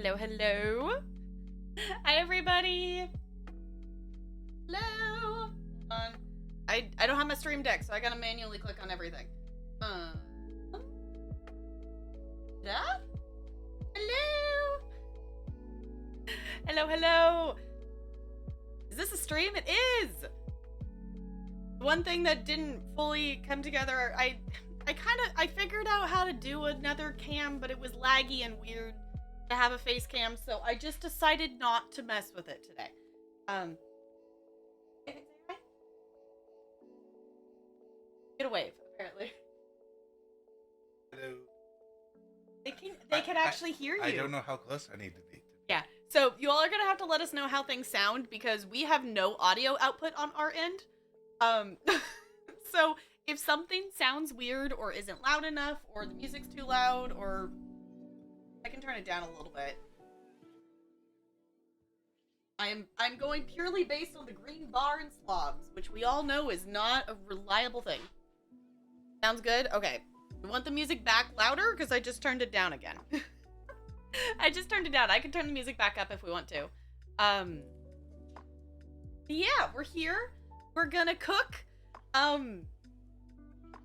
Hello, hello. Hi, everybody. Hello. I don't have my stream deck, so I gotta manually click on everything. Yeah? Hello. Hello, hello. Is this a stream? It is. One thing that didn't fully come together, I figured out how to do another cam, but it was laggy and weird to have a face cam, so I just decided not to mess with it today. Get a wave, apparently. Hello. They can actually hear you. I don't know how close I need to be. Yeah, so you all are gonna have to let us know how things sound because we have no audio output on our end. So if something sounds weird or isn't loud enough or the music's too loud or I can turn it down a little bit. I'm going purely based on the green bar and slobs, which we all know is not a reliable thing. Sounds good? Okay. We want the music back louder because I just turned it down again. I just turned it down. I can turn the music back up if we want to. Yeah, we're here. We're gonna cook.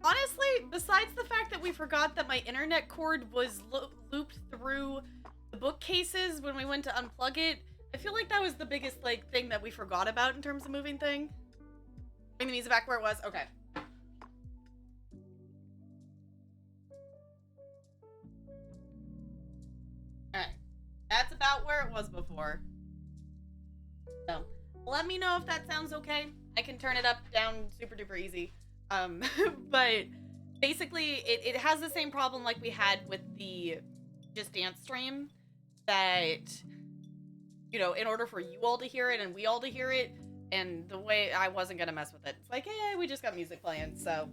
Honestly, besides the fact that we forgot that my internet cord was looped through the bookcases when we went to unplug it, I feel like that was the biggest, thing that we forgot about in terms of moving thing. Bring the music back where it was? Okay. Alright. That's about where it was before. So, let me know if that sounds okay. I can turn it up, down, super duper easy. But basically, it has the same problem like we had with the Just Dance stream, that, you know, in order for you all to hear it and we all to hear it, and the way I wasn't gonna mess with it. It's like, hey, we just got music playing, so.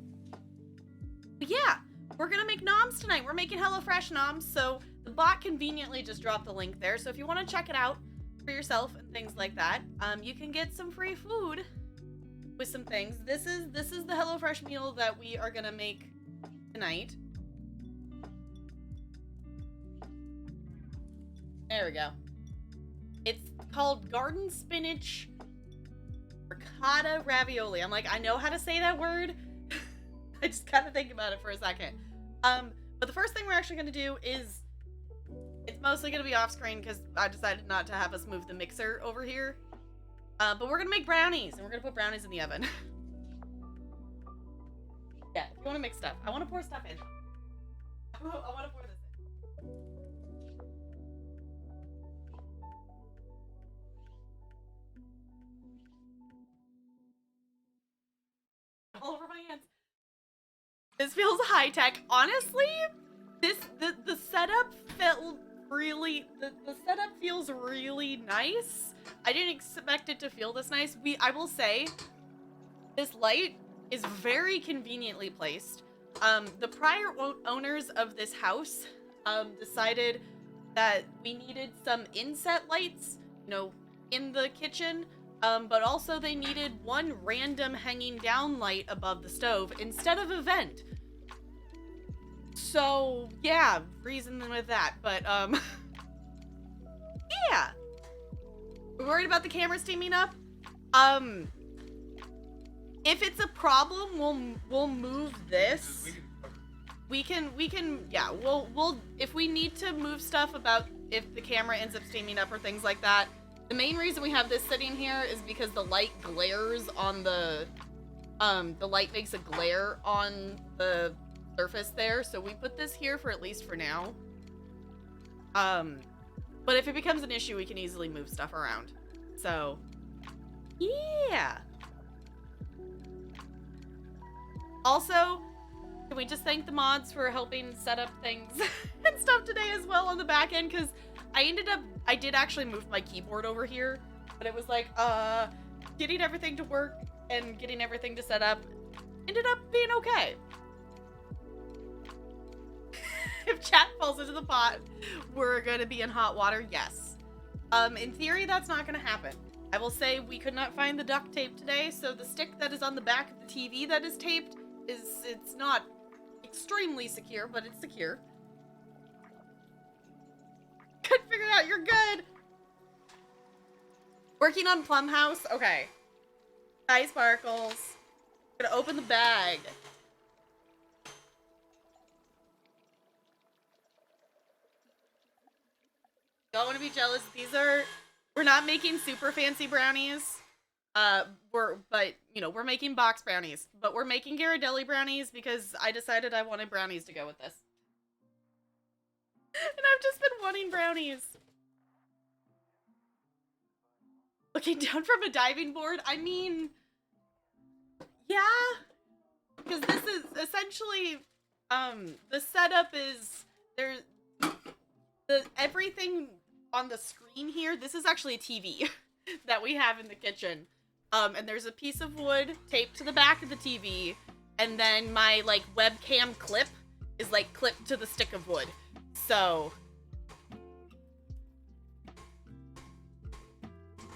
But yeah, we're gonna make noms tonight. We're making HelloFresh noms, so the bot conveniently just dropped the link there. So if you want to check it out for yourself and things like that, you can get some free food with some things. This is the HelloFresh meal that we are gonna make tonight. There we go. It's called garden spinach ricotta ravioli. I'm like, I know how to say that word. I just gotta think about it for a second. But the first thing we're actually gonna do is, it's mostly gonna be off screen because I decided not to have us move the mixer over here. But we're gonna make brownies, and we're gonna put brownies in the oven. Yeah, if you wanna mix stuff. I wanna pour stuff in. I wanna pour this in. All over my hands. This feels high tech. Honestly, the setup felt really, the setup feels really nice. I didn't expect it to feel this nice. I will say, this light is very conveniently placed. The prior owners of this house decided that we needed some inset lights, you know, in the kitchen, but also they needed one random hanging down light above the stove instead of a vent. So, yeah, reason with that, but, yeah. We're worried about the camera steaming up. If it's a problem, we'll move this. We can, yeah, we'll, if we need to move stuff about if the camera ends up steaming up or things like that. The main reason we have this sitting here is because the light glares on the light makes a glare on the surface there, so we put this here for at least for now. But if it becomes an issue, we can easily move stuff around. So, yeah. Also, can we just thank the mods for helping set up things and stuff today as well on the back end, because I did actually move my keyboard over here, but it was like, getting everything to work and getting everything to set up ended up being okay. If chat falls into the pot, we're gonna be in hot water, yes. In theory, that's not gonna happen. I will say we could not find the duct tape today, so the stick that is on the back of the TV that is taped it's not extremely secure, but it's secure. couldn't figure it out. You're good. Working on Plum House. Okay. Hi, Sparkles. Gonna open the bag. Don't want to be jealous. We're not making super fancy brownies. We're making box brownies. But we're making Ghirardelli brownies because I decided I wanted brownies to go with this. And I've just been wanting brownies. Looking down from a diving board? I mean, yeah. Because this is essentially, the setup is, everything on the screen here, this is actually a TV that we have in the kitchen. And there's a piece of wood taped to the back of the TV, and then my, like, webcam clip is, like, clipped to the stick of wood. So,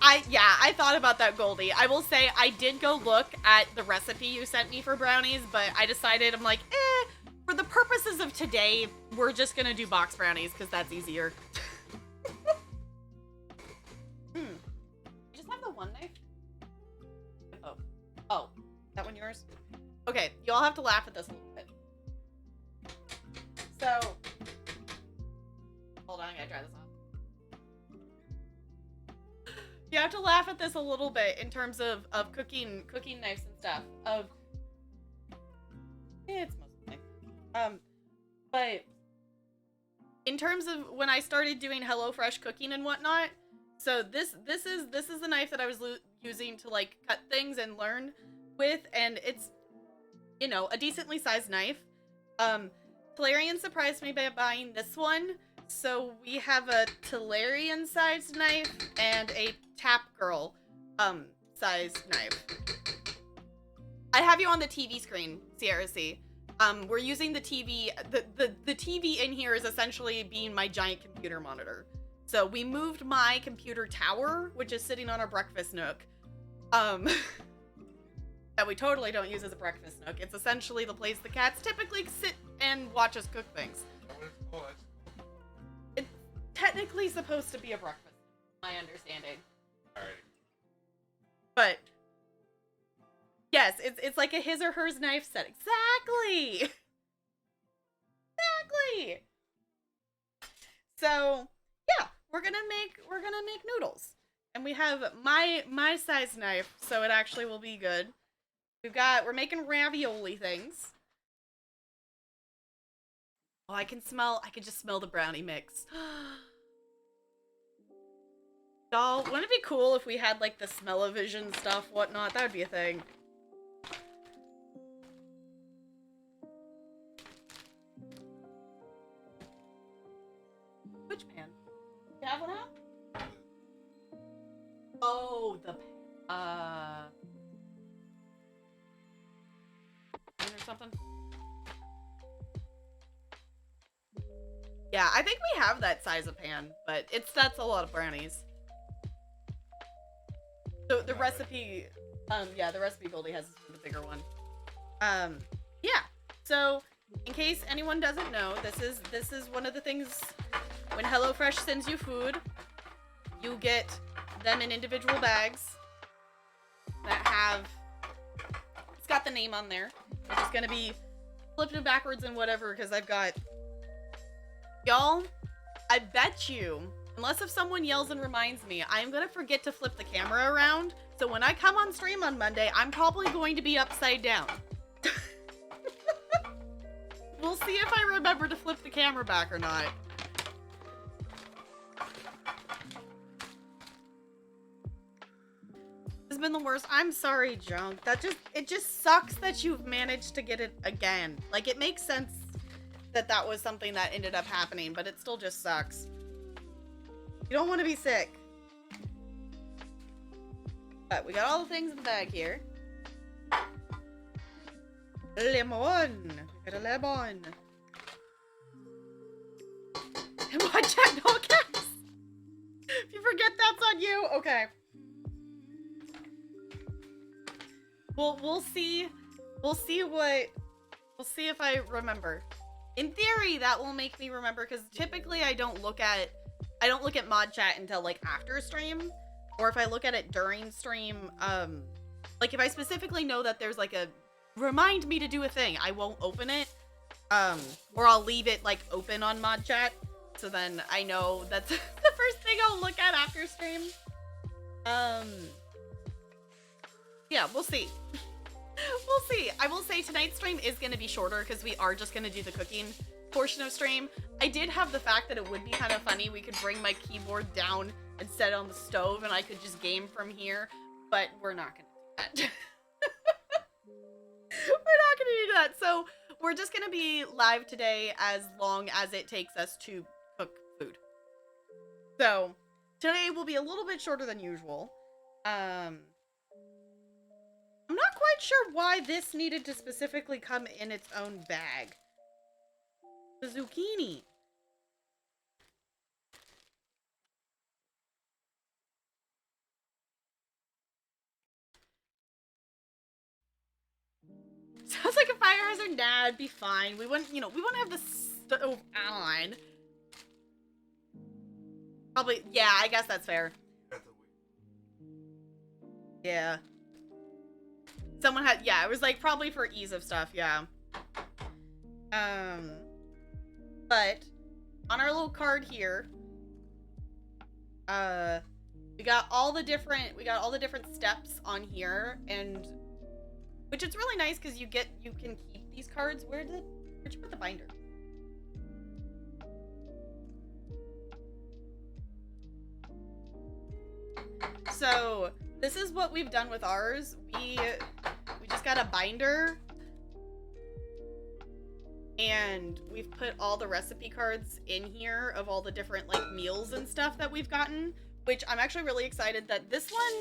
I thought about that, Goldie. I will say I did go look at the recipe you sent me for brownies, but I decided, I'm like, for the purposes of today, we're just gonna do box brownies, because that's easier. You just have the one knife? Oh, that one yours? Okay, you all have to laugh at this a little bit. So, hold on, I gotta try this on. You have to laugh at this a little bit in terms of cooking knives and stuff. It's mostly but in terms of when I started doing HelloFresh cooking and whatnot, so this is the knife that I was using to like cut things and learn with, and it's, you know, a decently sized knife. Talarian surprised me by buying this one. So we have a Talarian sized knife and a Tap Girl sized knife. I have you on the TV screen, Sierra C. We're using the TV. The TV in here is essentially being my giant computer monitor. So we moved my computer tower, which is sitting on our breakfast nook, that we totally don't use as a breakfast nook. It's essentially the place the cats typically sit and watch us cook things. It's technically supposed to be a breakfast, my understanding. Alright. But yes, it's like a his or hers knife set. Exactly. Exactly. So yeah, we're gonna make noodles, and we have my size knife, so it actually will be good. We're making ravioli things. Oh, I can just smell the brownie mix. Doll, wouldn't it be cool if we had like the smell-o-vision stuff, whatnot? That would be a thing. Which pan? You have one out? Oh, the pan. Or something. Yeah, I think we have that size of pan, but that's a lot of brownies. So the recipe, the recipe Goldie has the bigger one. Yeah. So in case anyone doesn't know, this is one of the things when HelloFresh sends you food, you get them in individual bags that have, it's got the name on there, which is gonna be flipped and backwards and whatever, because I've got, y'all, I bet you, unless if someone yells and reminds me, I'm gonna forget to flip the camera around, so when I come on stream on Monday, I'm probably going to be upside down. We'll see if I remember to flip the camera back or not. It's been the worst. I'm sorry, Junk. It just sucks that you've managed to get it again. Like, it makes sense that was something that ended up happening, but it still just sucks. You don't want to be sick. But we got all the things in the bag here. Lemon. We got a lemon. And watch out, no cats. If you forget, that's on you. Okay. We'll see. We'll see if I remember. In theory, that will make me remember, because typically I don't look at I don't look at mod chat until like after stream, or if I look at it during stream, like if I specifically know that there's like a remind me to do a thing, I won't open it, or I'll leave it like open on mod chat, so then I know that's the first thing I'll look at after stream. Yeah, we'll see. We'll see. I will say tonight's stream is going to be shorter because we are just going to do the cooking portion of stream. I did have the fact that it would be kind of funny. We could bring my keyboard down and set it on the stove and I could just game from here, but we're not going to do that. We're not going to do that. So we're just going to be live today as long as it takes us to cook food. So today will be a little bit shorter than usual. I'm not quite sure why this needed to specifically come in its own bag. The zucchini. Sounds like a fire hazard. Nah, it'd be fine. We wouldn't, we wouldn't have the stove on. Probably, yeah, I guess that's fair. Yeah. Someone had, yeah, it was like probably for ease of stuff, yeah. But on our little card here, we got all the different steps on here, and which is really nice because you can keep these cards. Where'd you put the binder? So this is what we've done with ours. We just got a binder and we've put all the recipe cards in here of all the different like meals and stuff that we've gotten, which I'm actually really excited that this one,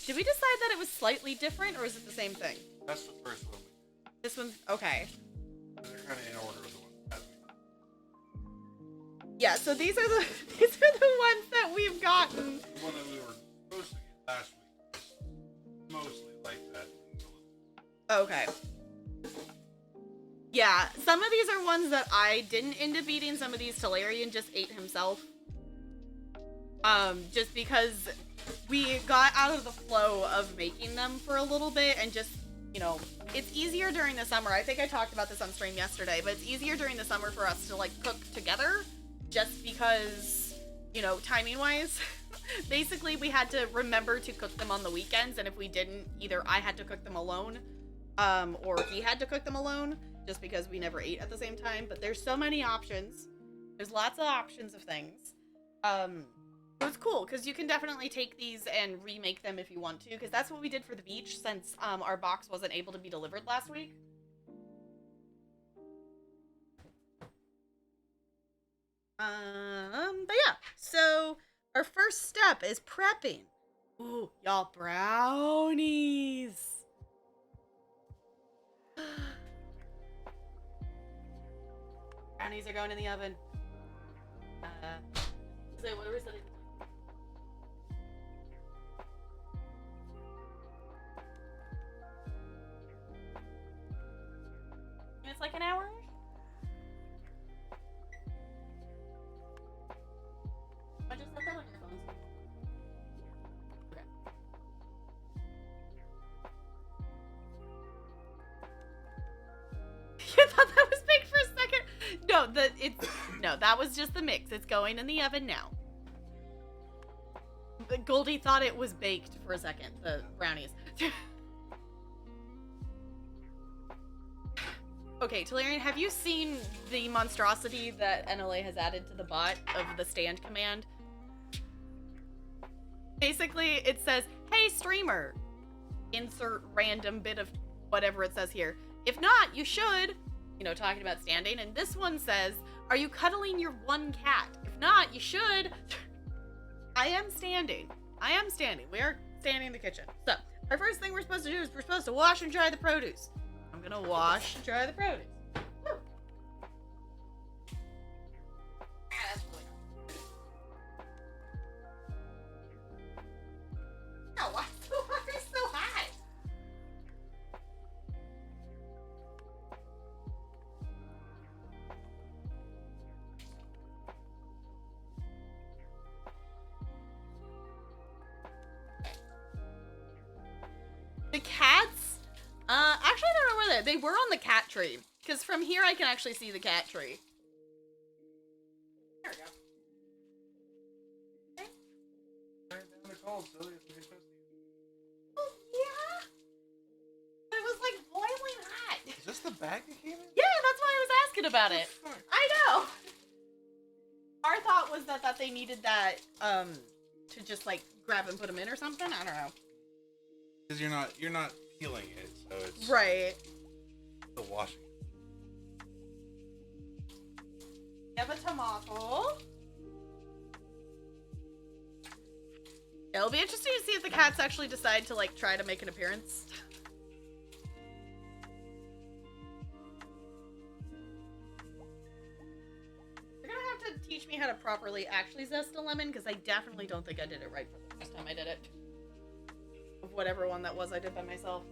did we decide that it was slightly different or is it the same thing? That's the first one. This one's okay. They're kind of in order of the ones that we. Yeah, so these are the ones that we've gotten. The one that we were supposed to get last week was mostly like that. Okay. Yeah, some of these are ones that I didn't end up eating. Some of these Talarian just ate himself. Just because we got out of the flow of making them for a little bit and just, it's easier during the summer. I think I talked about this on stream yesterday, but it's easier during the summer for us to like cook together just because, timing wise. Basically, we had to remember to cook them on the weekends, and if we didn't, either I had to cook them alone, or he had to cook them alone, just because we never ate at the same time. But there's so many options. There's lots of options of things. It's cool, because you can definitely take these and remake them if you want to, because that's what we did for the beach, since our box wasn't able to be delivered last week. But yeah, so our first step is prepping. Ooh, y'all, brownies. Brownies are going in the oven. So what are we setting? It's like an hour. I just set that on your phone. Okay. You thought that was baked for a second? No, that was just the mix. It's going in the oven now. Goldie thought it was baked for a second, the brownies. Okay, Talarian, have you seen the monstrosity that NLA has added to the bot of the stand command? Basically, it says, hey, streamer. Insert random bit of whatever it says here. If not, you should. Talking about standing. And this one says, are you cuddling your one cat? If not, you should. I am standing. We are standing in the kitchen. So, our first thing we're supposed to do is we're supposed to wash and dry the produce. I'm gonna wash and dry the produce. Woo. That's really nice. No, why is it so hot? The cats, actually I don't know where they were on the cat tree. Because from here I can actually see the cat tree. There we go. Okay. Turn it down the cold, Silly. Oh, yeah. It was like boiling hot. Is this the bag that came in? Yeah, that's why I was asking about it. Fuck. I know. Our thought was that they needed that, to just like grab and put them in or something. I don't know. Because you're not peeling it, so it's Right. still washing. We have a tomato. It'll be interesting to see if the cats actually decide to like try to make an appearance. You're gonna have to teach me how to properly actually zest a lemon, because I definitely don't think I did it right for the first time I did it. Of whatever one that was I did by myself.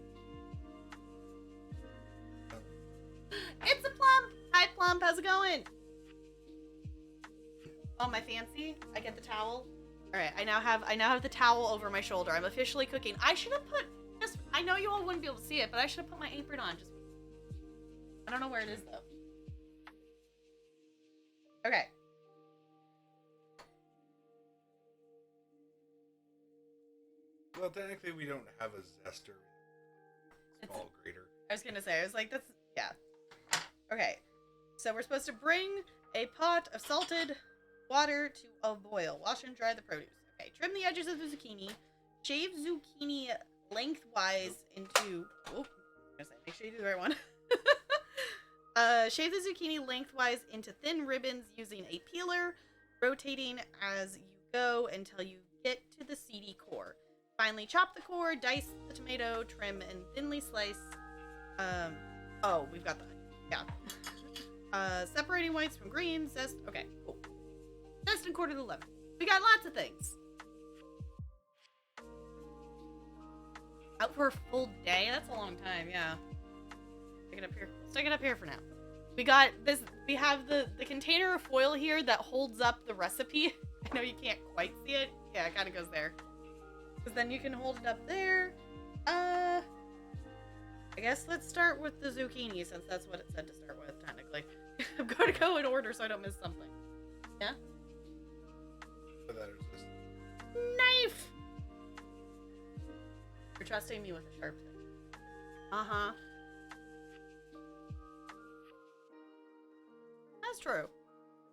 It's a Plump! Hi Plump, how's it going? Oh, my fancy? I get the towel? Alright, I now have the towel over my shoulder. I'm officially cooking. I should have put I know you all wouldn't be able to see it, but I should have put my apron on. I don't know where it is though. Okay. Well, technically, we don't have a zester. Small grater. I was gonna say, I was like, that's, yeah. Okay. So we're supposed to bring a pot of salted water to a boil. Wash and dry the produce. Okay. Trim the edges of the zucchini. Shave zucchini lengthwise into... Oh, I was gonna say, make sure you do the right one. Shave the zucchini lengthwise into thin ribbons using a peeler, rotating as you go until you get to the seedy core. Finally, chop the core, dice the tomato, trim, and thinly slice. Oh, we've got that. Yeah. Separating whites from greens. Zest. Okay, cool. Zest and quarter the lemon. We got lots of things. Out for a full day? That's a long time, yeah. Stick it up here. Stick it up here for now. We got this. We have the container of foil here that holds up the recipe. I know you can't quite see it. Yeah, it kind of goes there. Because then you can hold it up there. I guess let's start with the zucchini, since that's what it said to start with, technically. I'm going to go in order so I don't miss something. Yeah? Knife! You're trusting me with a sharp thing. Uh-huh. That's true.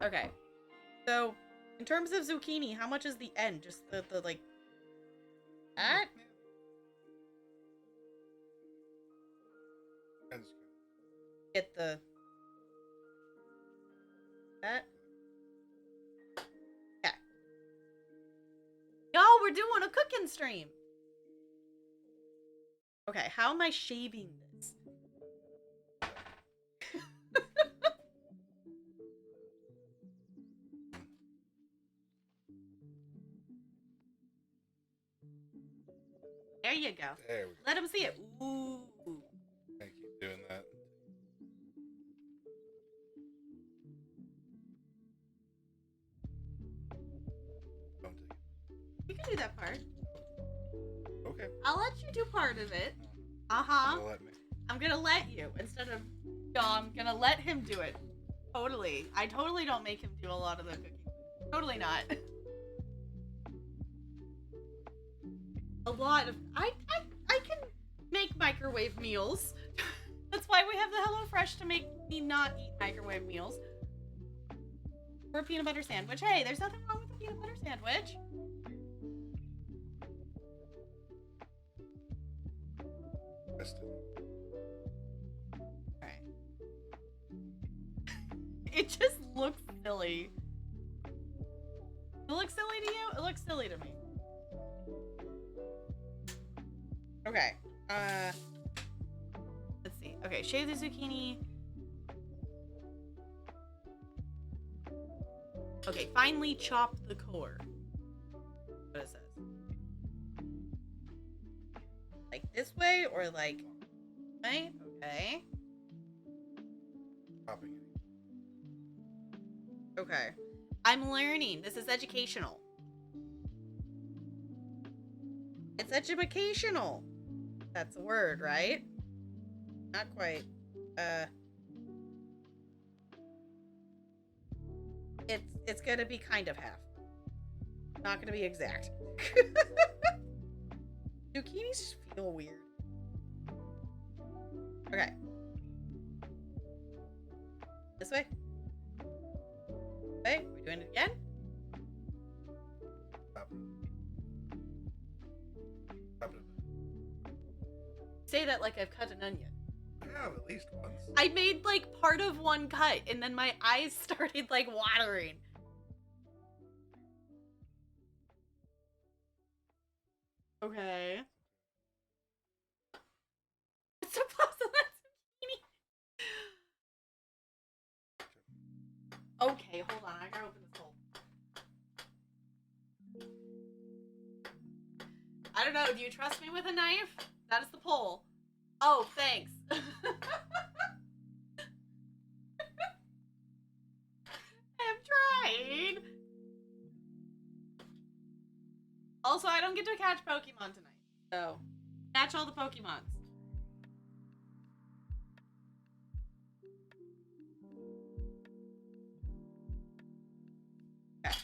Okay. So, in terms of zucchini, how much is the end? Just the like... That? Get the... That? Yeah. Yo, we're doing a cooking stream! Okay, how am I shaving this? There you go. There we go. Let him see it. Ooh. I keep doing that. Don't take it. You can do that part. Okay. I'll let you do part of it. Uh-huh. Don't let me. I'm gonna let you instead of... No, I'm gonna let him do it. Totally. I totally don't make him do a lot of the cooking. Totally not. A lot of... I can make microwave meals. That's why we have the HelloFresh to make me not eat microwave meals. Or a peanut butter sandwich. Hey, there's nothing wrong with a peanut butter sandwich. Alright. It just looks silly. It looks silly to you? It looks silly to me. Okay. Let's see. Okay, shave the zucchini. Okay, finally chop the core. What it says. Like this way or like... Right? Okay. Chopping it. Okay. I'm learning. This is educational. It's educational. That's a word, right? Not quite. It's gonna be kind of half. Not gonna be exact. Zucchinis just feel weird. Okay. This way. Okay, we're doing it again. Say that like I've cut an onion. I have at least once. I made like part of one cut and then my eyes started like watering. Okay. It's supposed to let zucchini. Okay, hold on. I gotta open this hole. I don't know. Do you trust me with a knife? That is the poll. Oh, thanks. I'm trying. Also, I don't get to catch Pokemon tonight. So, catch all the Pokemons. Okay.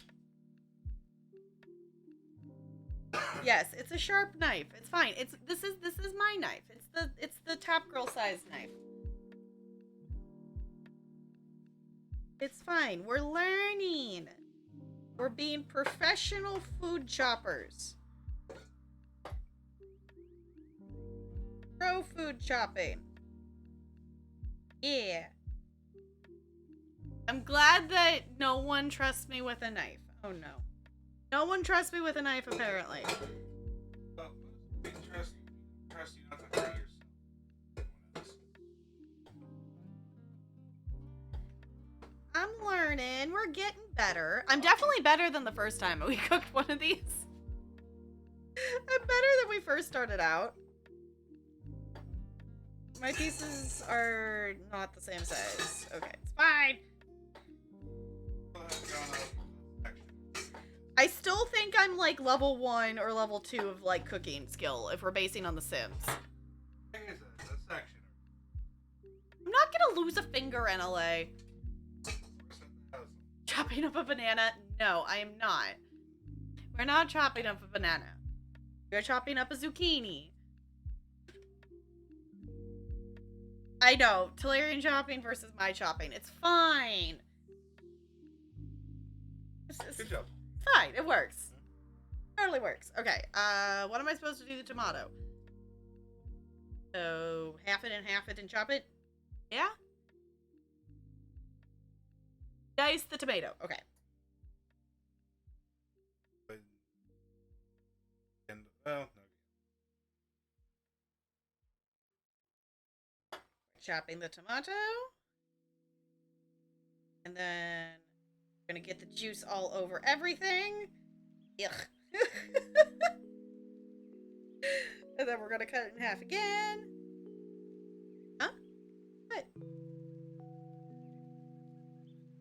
Yes, it's a sharp knife. It's fine. This is my knife. It's the Top Girl size knife. It's fine. We're learning. We're being professional food choppers. Pro food chopping. Yeah. I'm glad that no one trusts me with a knife. Oh no. No one trusts me with a knife, apparently. Well, we trust you not to hurt yourself. I'm learning. We're getting better. I'm definitely better than the first time we cooked one of these. I'm better than we first started out. My pieces are not the same size. Okay, it's fine. I still think I'm like level 1 or level 2 of like cooking skill if we're basing on The Sims. Thing is, a section. I'm not gonna lose a finger, NLA. Chopping up a banana? No, I am not. We're not chopping up a banana. We're chopping up a zucchini. I know. Talarian chopping versus my chopping. It's fine. Good job. Fine. It works. Totally works. Okay. What am I supposed to do with the tomato? So, half it and chop it? Yeah? Dice the tomato. Okay. And, well, no. Chopping the tomato. And then we're gonna get the juice all over everything. Ugh. And then we're gonna cut it in half again. Huh? What?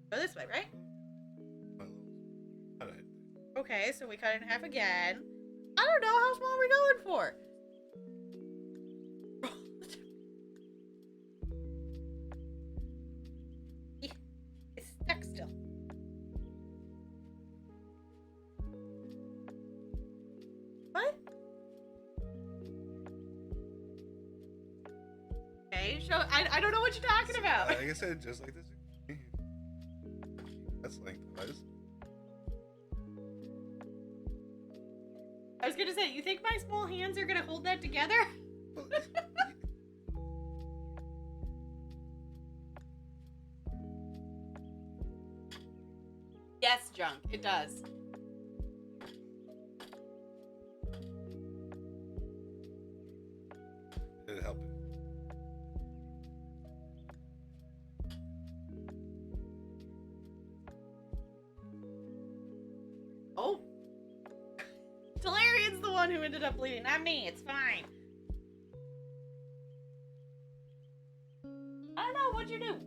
Go this way, right? Okay, so we cut it in half again. I don't know, how small are we going for? It's stuck still. What? Okay, so I don't know what you're talking about. Like I said, just like this. That's lengthwise. I was gonna say, you think my small hands are gonna hold that together? Yes, Junk, it does. It helped. Oh. Talarian's the one who ended up bleeding, not me. It's fine. I don't know. What'd you do?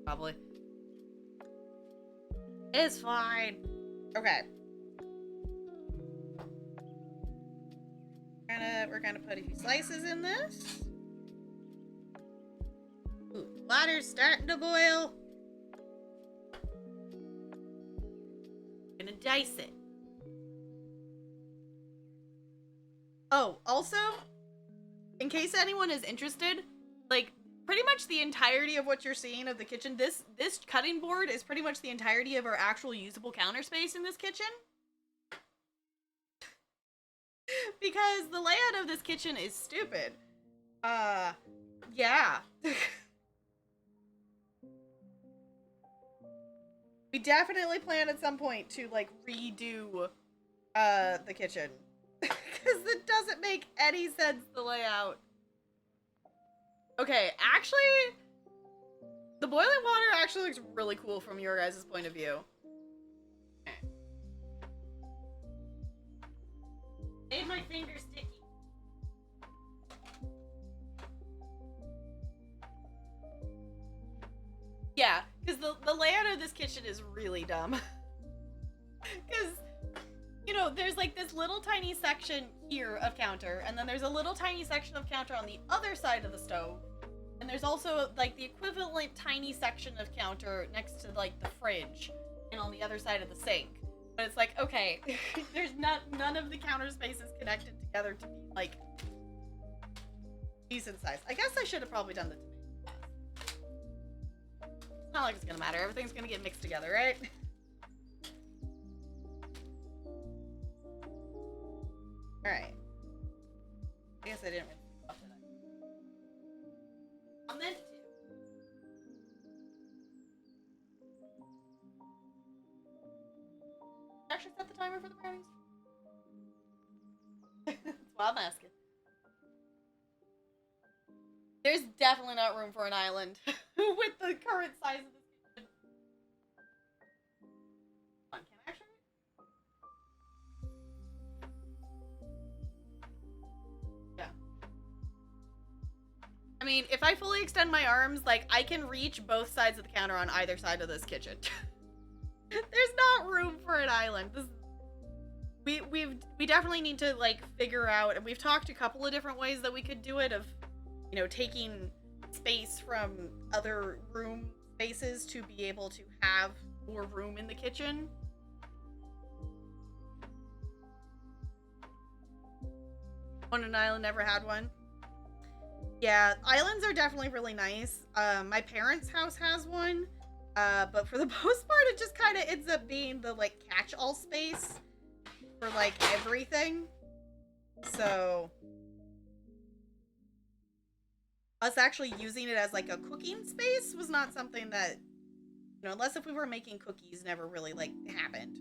Probably. It's fine. Okay. it. We're gonna put a few slices in this. Ooh, water's starting to boil. Gonna dice it. Oh, also, in case anyone is interested, like, pretty much the entirety of what you're seeing of the kitchen, this cutting board is pretty much the entirety of our actual usable counter space in this kitchen. Because the layout of this kitchen is stupid. Yeah. We definitely plan at some point to, like, redo, the kitchen. Because it doesn't make any sense, the layout. Okay, actually, the boiling water actually looks really cool from your guys' point of view. Made my finger sticky. Yeah, because the layout of this kitchen is really dumb. Because, you know, there's like this little tiny section here of counter, and then there's a little tiny section of counter on the other side of the stove. And there's also like the equivalent tiny section of counter next to like the fridge and on the other side of the sink. But it's like, okay, there's none of the counter spaces connected together to be like decent size. I guess I should have probably done the tomato pass. It's not like it's gonna matter. Everything's gonna get mixed together, right? Alright. I guess I didn't really think about that. I meant to. Actually set the timer for the brownies. That's why I'm asking. There's definitely not room for an island with the current size of this kitchen. Hold on, can I actually? Yeah. I mean, if I fully extend my arms, like, I can reach both sides of the counter on either side of this kitchen. There's not room for an island. We definitely need to, like, figure out, and we've talked a couple of different ways that we could do it, of, you know, taking space from other room spaces to be able to have more room in the kitchen. On an island, never had one. Yeah, islands are definitely really nice. My parents' house has one, but for the most part, it just kind of ends up being the, like, catch-all space for, like, everything. So us actually using it as, like, a cooking space was not something that, you know, unless if we were making cookies, never really, like, happened.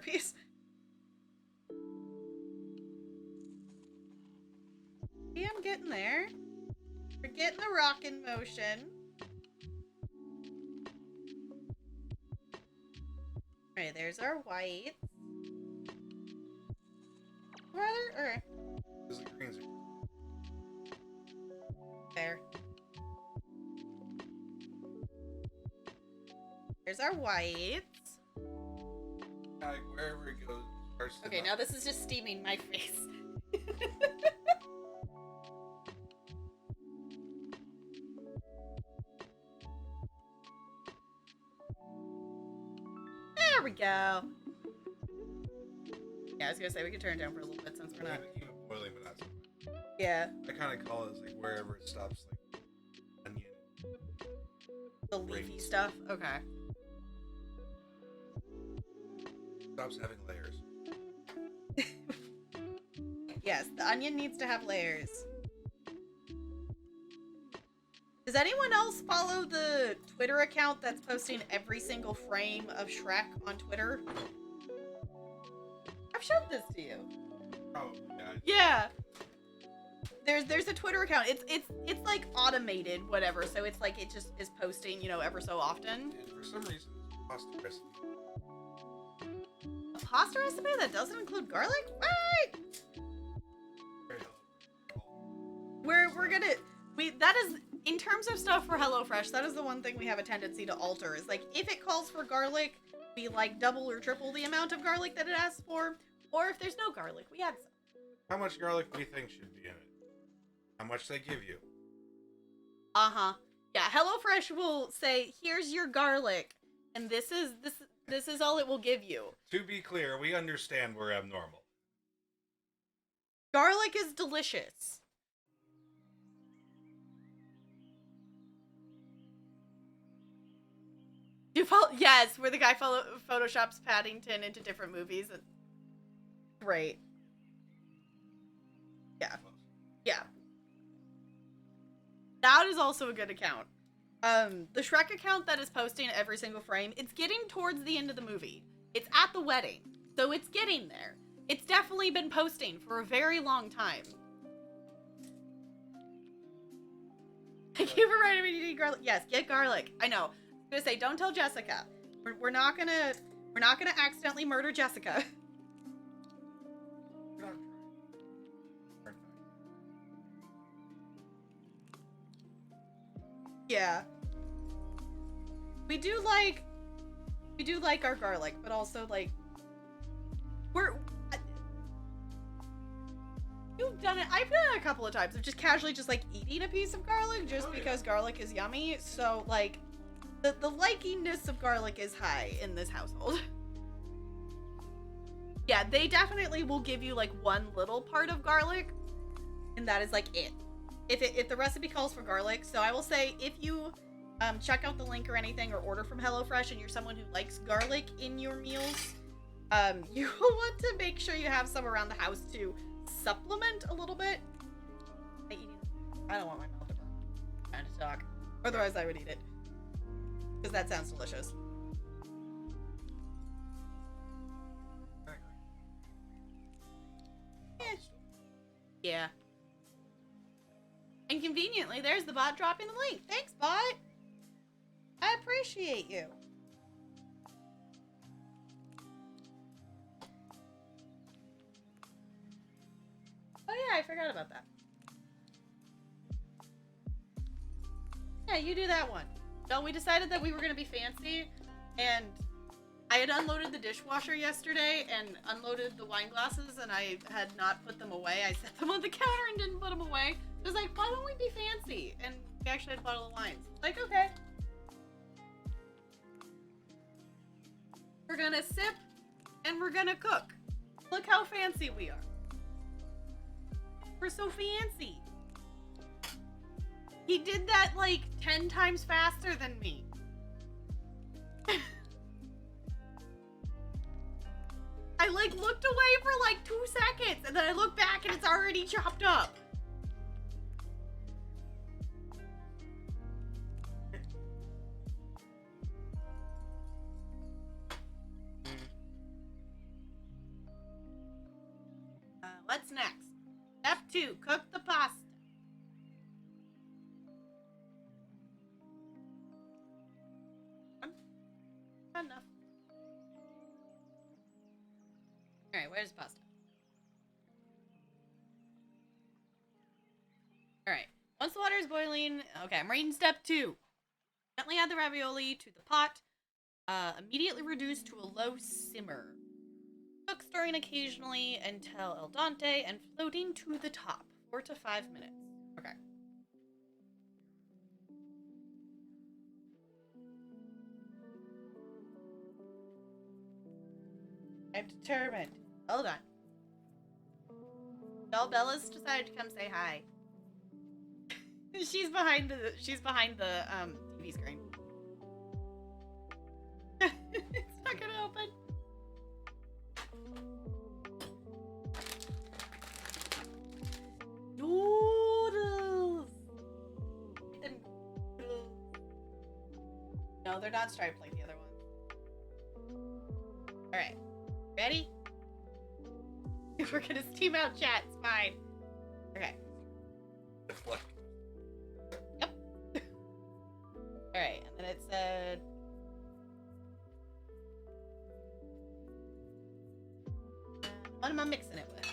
Peace. Yeah, I'm getting there. We're getting the rock in motion. Alright, there's our white. Or Because the greens are... there. There's our whites. Like, wherever it goes, starts to Okay, not- now this is just steaming my face. There we go. Yeah, I was gonna say we could turn it down for a little bit since we're not. Keep it boiling, but not so much. Yeah, I kind of call it like wherever it stops, like onion. the leafy Rings. stuff. Okay. Stops having layers. Yes, the onion needs to have layers. Does anyone else follow the Twitter account that's posting every single frame of Shrek on Twitter? I've showed this to you. Oh, yeah. Yeah. There's a Twitter account. It's like automated, whatever. So it's like it just is posting, you know, ever so often. And for some reason, pasta recipe. A pasta recipe that doesn't include garlic? What? Very We're gonna that is, in terms of stuff for HelloFresh, that is the one thing we have a tendency to alter, is like if it calls for garlic, we like double or triple the amount of garlic that it asks for, or if there's no garlic, we add some. how much garlic we think should be in it. How much they give you. Uh-huh. Yeah, HelloFresh will say, here's your garlic, and this is all it will give you. To be clear, we understand we're abnormal. Garlic is delicious. Yes, where the guy photoshops Paddington into different movies. Great. Yeah. Yeah. That is also a good account. The Shrek account that is posting every single frame, it's getting towards the end of the movie. It's at the wedding, so it's getting there. It's definitely been posting for a very long time. Thank you for writing me. You need garlic. Yes, get garlic. I know. I was gonna say, don't tell Jessica. We're not gonna accidentally murder Jessica. Yeah. We do like our garlic, but also like you've done it. I've done it a couple of times of just casually just like eating a piece of garlic just because garlic is yummy. So like the likingness of garlic is high in this household. Yeah, they definitely will give you like one little part of garlic, and that is like it. If the recipe calls for garlic, so I will say if you check out the link or anything or order from HelloFresh and you're someone who likes garlic in your meals, you will want to make sure you have some around the house to supplement a little bit. I don't want my mouth to burn. I'm trying to talk. Otherwise I would eat it. Because that sounds delicious. Yeah. And conveniently, there's the bot dropping the link. Thanks, bot. I appreciate you. Oh yeah, I forgot about that. Yeah, you do that one. No, we decided that we were gonna be fancy, and I had unloaded the dishwasher yesterday and unloaded the wine glasses, and I had not put them away. I set them on the counter and didn't put them away. I was like, why don't we be fancy? And we actually had a bottle of wines. Like, okay. We're gonna sip and we're gonna cook. Look how fancy we are. We're so fancy. He did that like 10 times faster than me. I like looked away for like 2 seconds and then I look back and it's already chopped up. What's next? Step 2, cook the pasta. Not enough. Alright, where's the pasta? Alright, once the water is boiling, okay, I'm reading step 2. Gently add the ravioli to the pot. Immediately reduce to a low simmer. Cook, stirring occasionally until al dente and floating to the top. 4 to 5 minutes. Okay. I'm determined. Hold on. No, Bella's decided to come say hi. she's behind the TV screen. It's not gonna open. Noodles. No, they're not striped like the other ones. All right, ready? We're gonna steam out chat. It's fine. Okay. Yep. All right, and then it said. What am I mixing it with?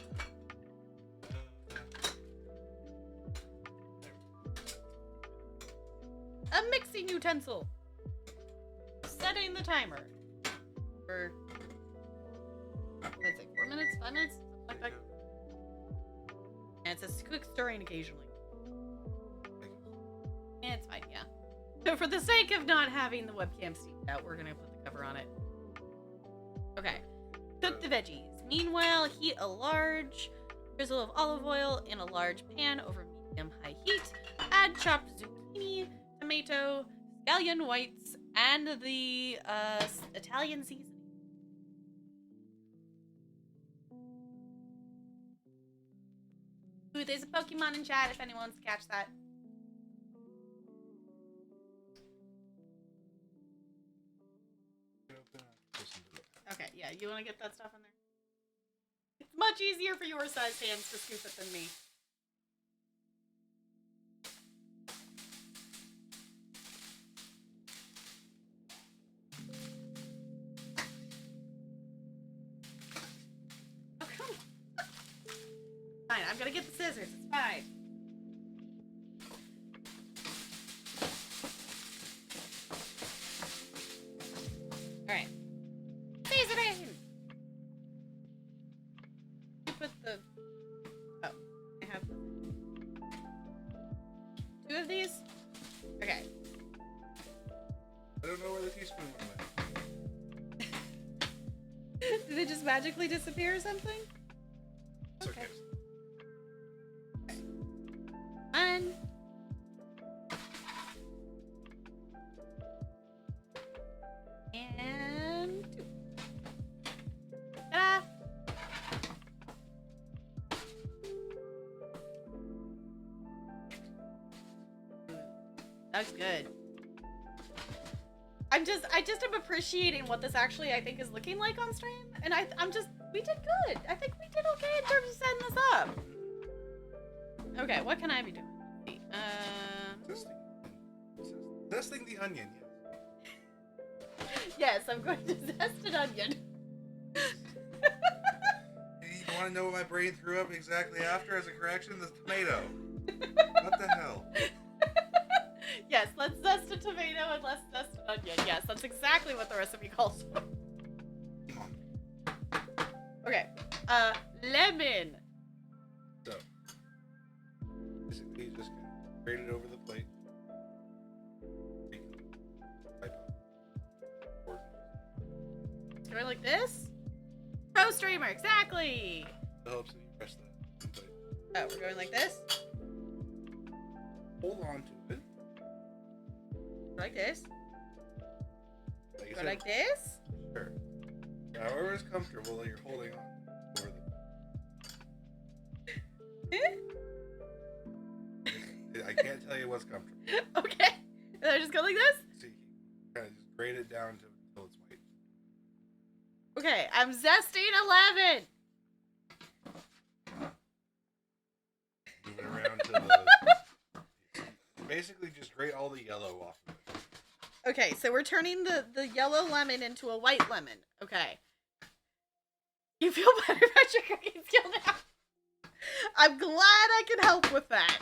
A mixing utensil. Setting the timer for, let's say, 4 minutes, 5 minutes, something like that. it says quick stirring occasionally. Yeah, it's fine, yeah. So for the sake of not having the webcam steamed out, we're gonna put the cover on it. Okay. Cook the veggies. Meanwhile, heat a large drizzle of olive oil in a large pan over medium-high heat. Add chopped zucchini, tomato, scallion whites, and the Italian seasoning. Ooh, there's a Pokemon in chat if anyone wants to catch that. Okay, yeah, you want to get that stuff in there? It's much easier for your size hands to scoop it than me. Oh, come on. Fine, I'm gonna get the scissors. It's fine. Alright. Seasoning! You put the... Oh, I have... 2 of these? Okay. I don't know where the teaspoon went. Did it just magically disappear or something? It's okay. Okay. 1. And 2. Ta-da! That's good. I just am appreciating what this actually I think is looking like on stream, and we did good. I think we did okay in terms of setting this up. Okay, what can I be doing? Zesting the onion, yes. Yes, I'm going to zest an onion. You want to know what my brain threw up exactly after as a correction? The tomato. What the hell? Yes, let's zest a tomato and let's zest an onion. Yes, that's exactly what the recipe calls for. Okay, lemon. So, basically, just grate it over the plate. Going like this? Pro streamer, exactly. It helps that you press that. Oh, we're going like this? Hold on to it. Like this? Like Go like this? Sure. However is comfortable that you're holding on over the... I can't tell you what's comfortable. Okay. And I just go like this? So you kind of just grate it down until it's white. Okay, I'm zesting a lemon. Moving around to the... Basically just grate all the yellow off of it. Okay, so we're turning the yellow lemon into a white lemon. Okay. You feel better about your cooking skill now? I'm glad I can help with that.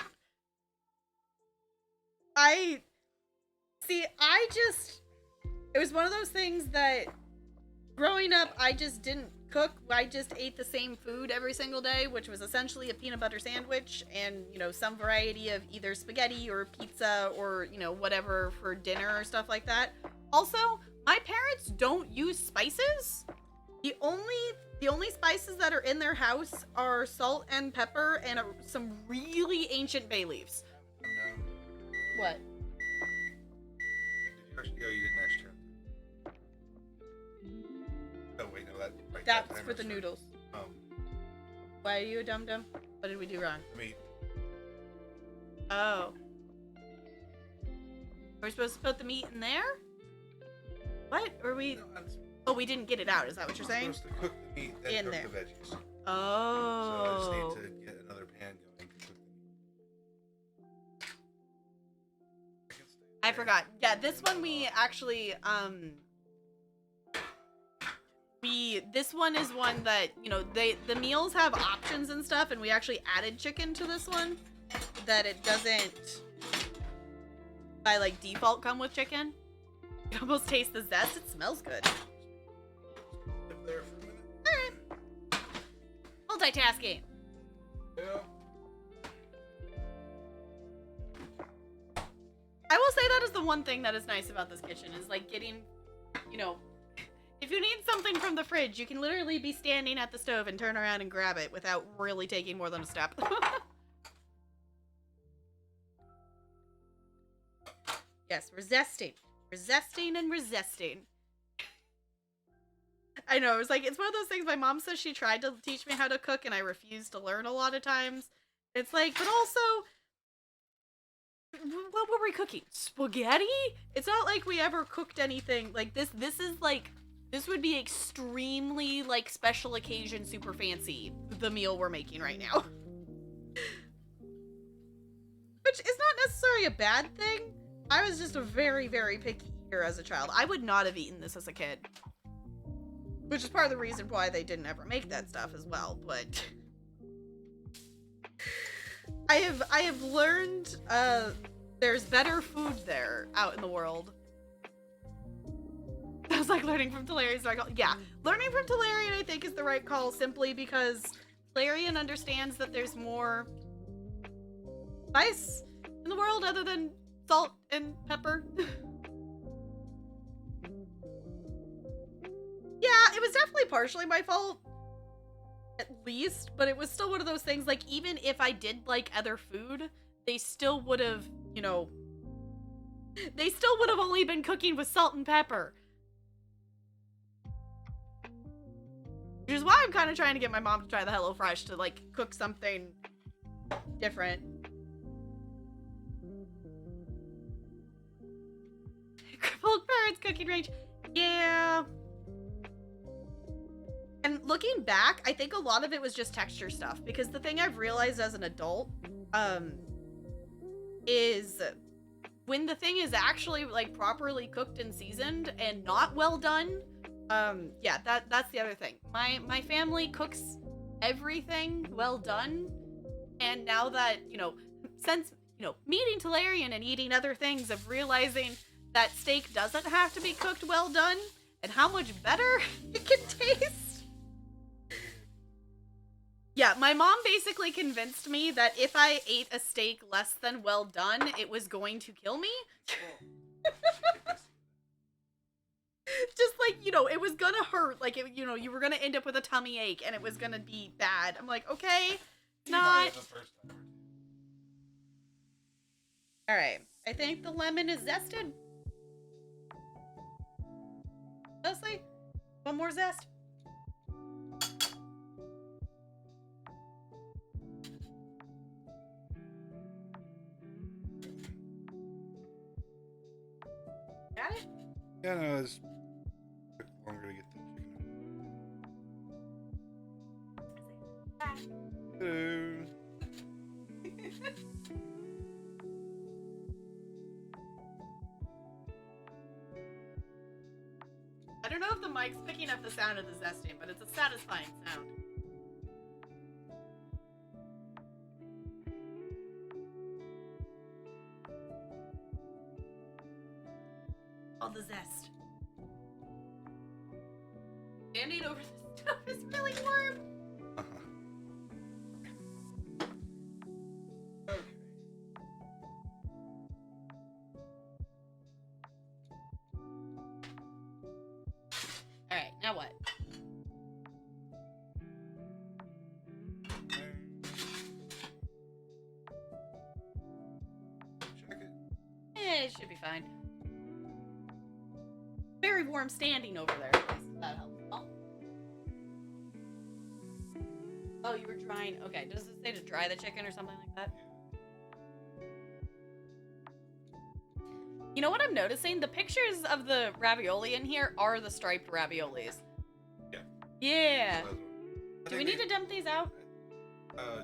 It was one of those things that growing up, I just didn't cook. I just ate the same food every single day, which was essentially a peanut butter sandwich and, you know, some variety of either spaghetti or pizza or, you know, whatever for dinner or stuff like that. Also, my parents don't use spices. The only spices that are in their house are salt and pepper and some really ancient bay leaves. What? You didn't actually. Oh wait, no, right, That's for the noodles. Why are you a dum-dum? What did we do wrong? Meat. Oh. We're supposed to put the meat in there? What? Or we... No, Oh, we didn't get it out. Is that what you're saying? I'm supposed to cook the meat, then cook there. the veggies. Oh. So I just need to get another pan going to cook the meat. I forgot. Yeah, this one we actually, this one is one that, you know, the meals have options and stuff, and we actually added chicken to this one, that it doesn't, by, like, default come with chicken. You can almost taste the zest. It smells good. Live there for a minute. Alright. Multitasking. Yeah. the one thing that is nice about this kitchen is like getting, you know, if you need something from the fridge, you can literally be standing at the stove and turn around and grab it without really taking more than a step. Yes, resisting. Resisting and resisting. I know, it's like, it's one of those things my mom says she tried to teach me how to cook and I refused to learn a lot of times. It's like, but also, what were we cooking? Spaghetti? It's not like we ever cooked anything like this. This is like, this would be extremely like special occasion, super fancy, the meal we're making right now. Which is not necessarily a bad thing. I was just a very, very picky eater as a child. I would not have eaten this as a kid. Which is part of the reason why they didn't ever make that stuff as well, but I have learned there's better food there out in the world. I was like learning from Talarian, so yeah, learning from Talarian I think is the right call simply because Talarian understands that there's more spice in the world other than salt and pepper. Yeah, it was definitely partially my fault, at least, but it was still one of those things, like, even if I did like other food, they still would have, you know, they still would have only been cooking with salt and pepper. Which is why I'm kind of trying to get my mom to try the HelloFresh to, like, cook something different. Crippled Parents cooking range. Yeah. And looking back, I think a lot of it was just texture stuff, because the thing I've realized as an adult, is when the thing is actually like properly cooked and seasoned and not well done, yeah, that's the other thing. My family cooks everything well done, and now that, you know, since, you know, meeting Talarian and eating other things, of realizing that steak doesn't have to be cooked well done, and how much better it can taste. Yeah, my mom basically convinced me that if I ate a steak less than well done, it was going to kill me. Just like, you know, it was gonna hurt. Like, it, you know, you were gonna end up with a tummy ache and it was gonna be bad. I'm like, okay, it's not. Alright, I think the lemon is zested. Leslie, one more zest. Got it? Yeah, no, it's took longer to get the chicken. Hello. I don't know if the mic's picking up the sound of the zesting, but it's a satisfying sound. All the zest. Standing over the stove is really warm. Okay. Alright, now what? Check it. It should be fine. Very warm standing over there. That helps. Oh, you were drying. Okay, does it say to dry the chicken or something like that? You know what I'm noticing? The pictures of the ravioli in here are the striped raviolis. Yeah. Yeah. I Do we think need to dump these out? Yeah.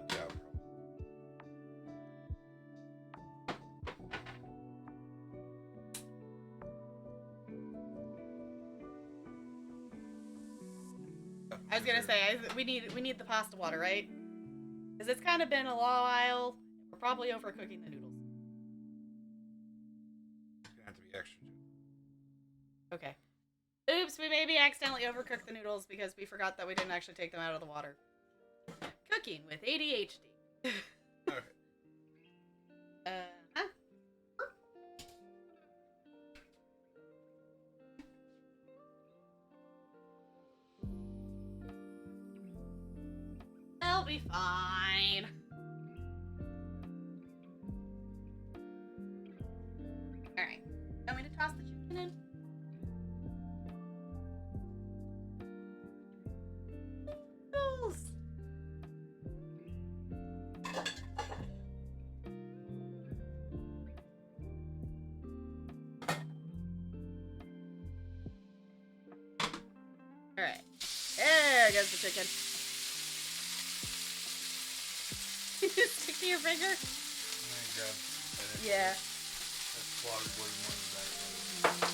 I was gonna say, we need the pasta water, right? Because it's kind of been a while. We're probably overcooking the noodles. It's gonna have to be extra. Okay. Oops, we maybe accidentally overcooked the noodles because we forgot that we didn't actually take them out of the water. Cooking with ADHD. Okay. Huh? It'll be fine. Alright. Want me to toss the chicken in? Noodles. Alright. There goes the chicken. Stick to your finger? Yeah. That's waterboard more than that.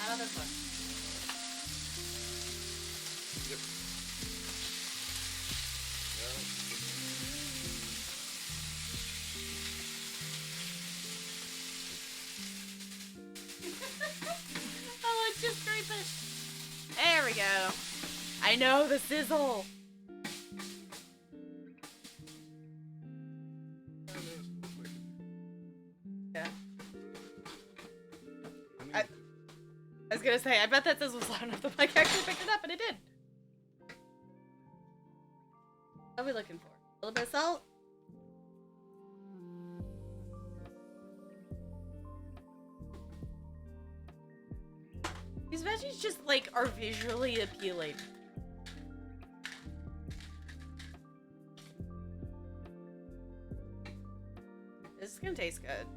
Out of this one. Yep. Oh, it's just scrape it. There we go. I know the sizzle. Yeah. I was gonna say, I bet that sizzle was loud enough the mic actually picked it up, and it did. What are we looking for? A little bit of salt? These veggies just, like, are visually appealing. This is gonna taste good.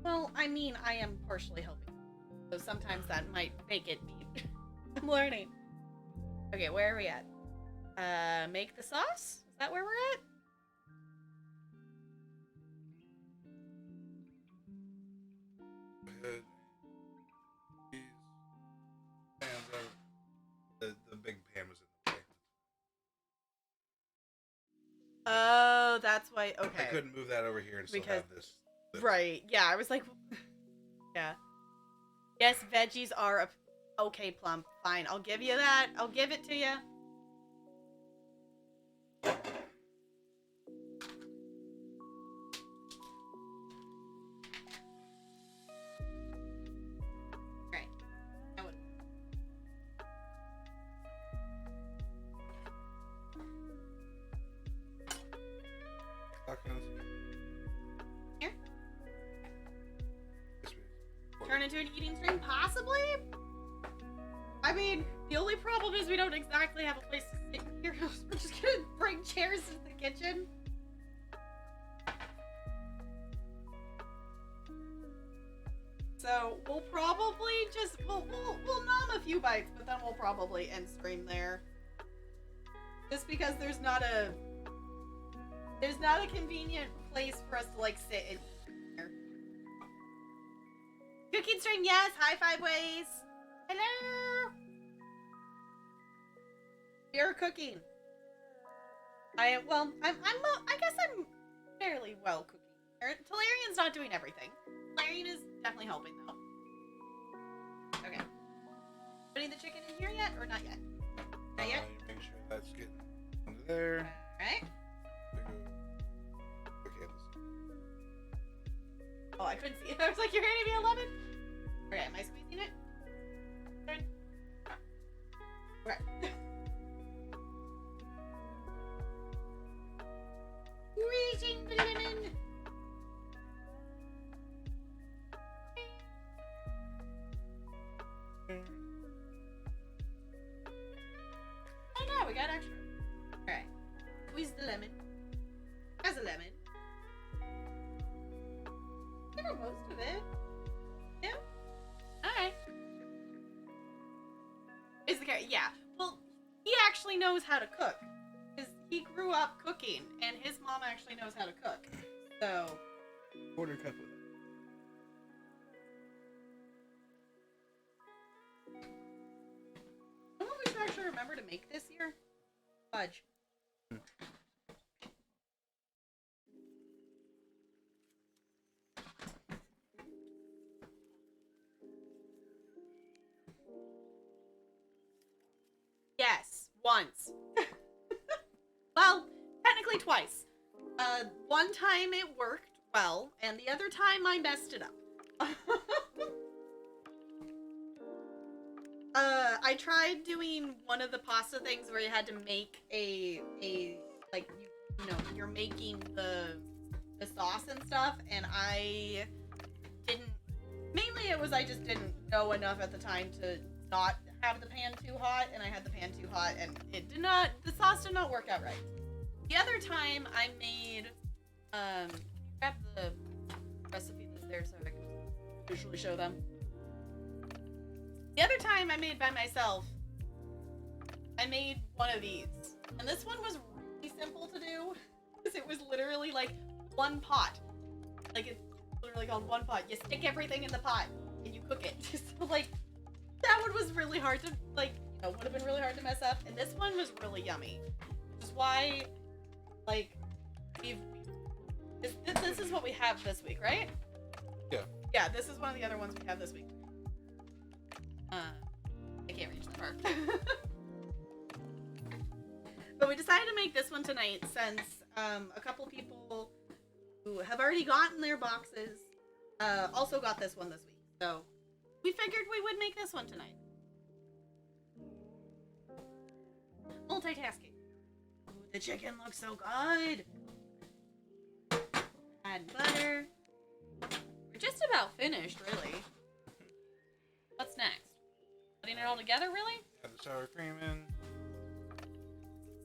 Well, I mean, I am partially helping. So sometimes that might make it meat. I'm learning. Okay, where are we at? Make the sauce? Is that where we're at? The big pan was in the way. Oh, that's why. Okay. I couldn't move that over here and still have this. Right. Yeah, I was like, yeah. Yes, veggies are okay, plump. Fine, I'll give you that. I'll give it to you. Right. Now what? Here? Turn into an eating stream? Possibly? I mean, the only problem is we don't exactly have a place to sit here. We're just gonna bring chairs into the kitchen. So we'll probably just we'll nom a few bites, but then we'll probably end stream there. Just because there's not a convenient place for us to like sit and eat here. Cooking stream, yes. High five ways. Hello. You're cooking. I guess I'm fairly well cooking. Talarian's not doing everything. Talarian is definitely helping though. Okay. Putting the chicken in here yet or not yet? Not yet. Make sure that's getting under there. All right. Okay. Oh, I couldn't see it. I was like, you're handing me a lemon. Okay, am I squeezing it? Turn. Okay. Squeezing the lemon. Oh no, we got extra. Alright. Squeeze the lemon. Has a lemon. Give her most of it. Yeah? Alright. Is the carrot? Yeah. Well, he actually knows how to cook. Because he grew up cooking, and his mom actually knows how to cook. So. Quarter cup of it. You know what we should actually remember to make this year? Fudge. Yes, once. Well, technically twice. One time it worked well, and the other time I messed it up. I tried doing one of the pasta things where you had to make a like you know you're making the sauce and stuff, and I didn't. Mainly, it was I just didn't know enough at the time to not have the pan too hot, and I had the pan too hot, and it did not. The sauce did not work out right. The other time I made grab the recipe that's there so I can visually show them. The other time I made by myself, I made one of these. And this one was really simple to do. Because it was literally like one pot. Like it's literally called one pot. You stick everything in the pot and you cook it. So like that one was really hard to like, you know, would have been really hard to mess up. And this one was really yummy. Which is why like this is what we have this week, right? Yeah. Yeah, this is one of the other ones we have this week. I can't reach that far. But we decided to make this one tonight since a couple people who have already gotten their boxes also got this one this week. So we figured we would make this one tonight. Multitasking. Ooh, the chicken looks so good. Add butter. We're just about finished, really. What's next? Putting it all together, really? Add the sour cream in.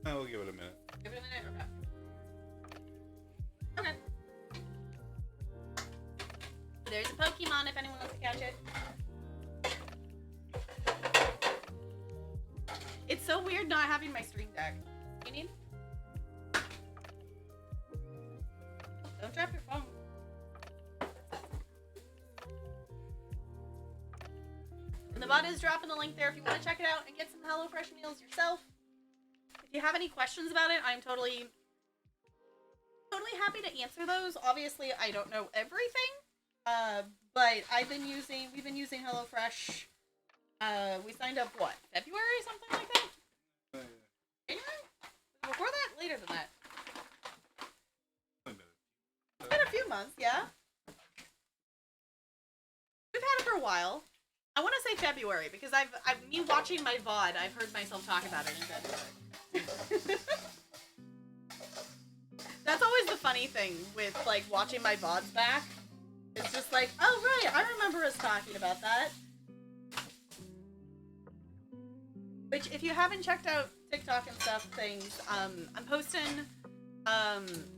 We'll give it a minute. Give it a minute? Okay. Okay. There's a Pokemon if anyone wants to catch it. It's so weird not having my stream deck. You need? Don't drop your phone. And the bot is dropping the link there if you want to check it out and get some HelloFresh meals yourself. If you have any questions about it, I'm totally happy to answer those. Obviously, I don't know everything, but we've been using HelloFresh. We signed up, what, February, something like that? January? Before that? Later than that? It's been a few months, yeah. We've had it for a while. I want to say February, because me watching my VOD, I've heard myself talk about it in February. That's always the funny thing with, like, watching my VODs back. It's just like, oh, right, I remember us talking about that. Which, if you haven't checked out TikTok and stuff, things, I'm posting,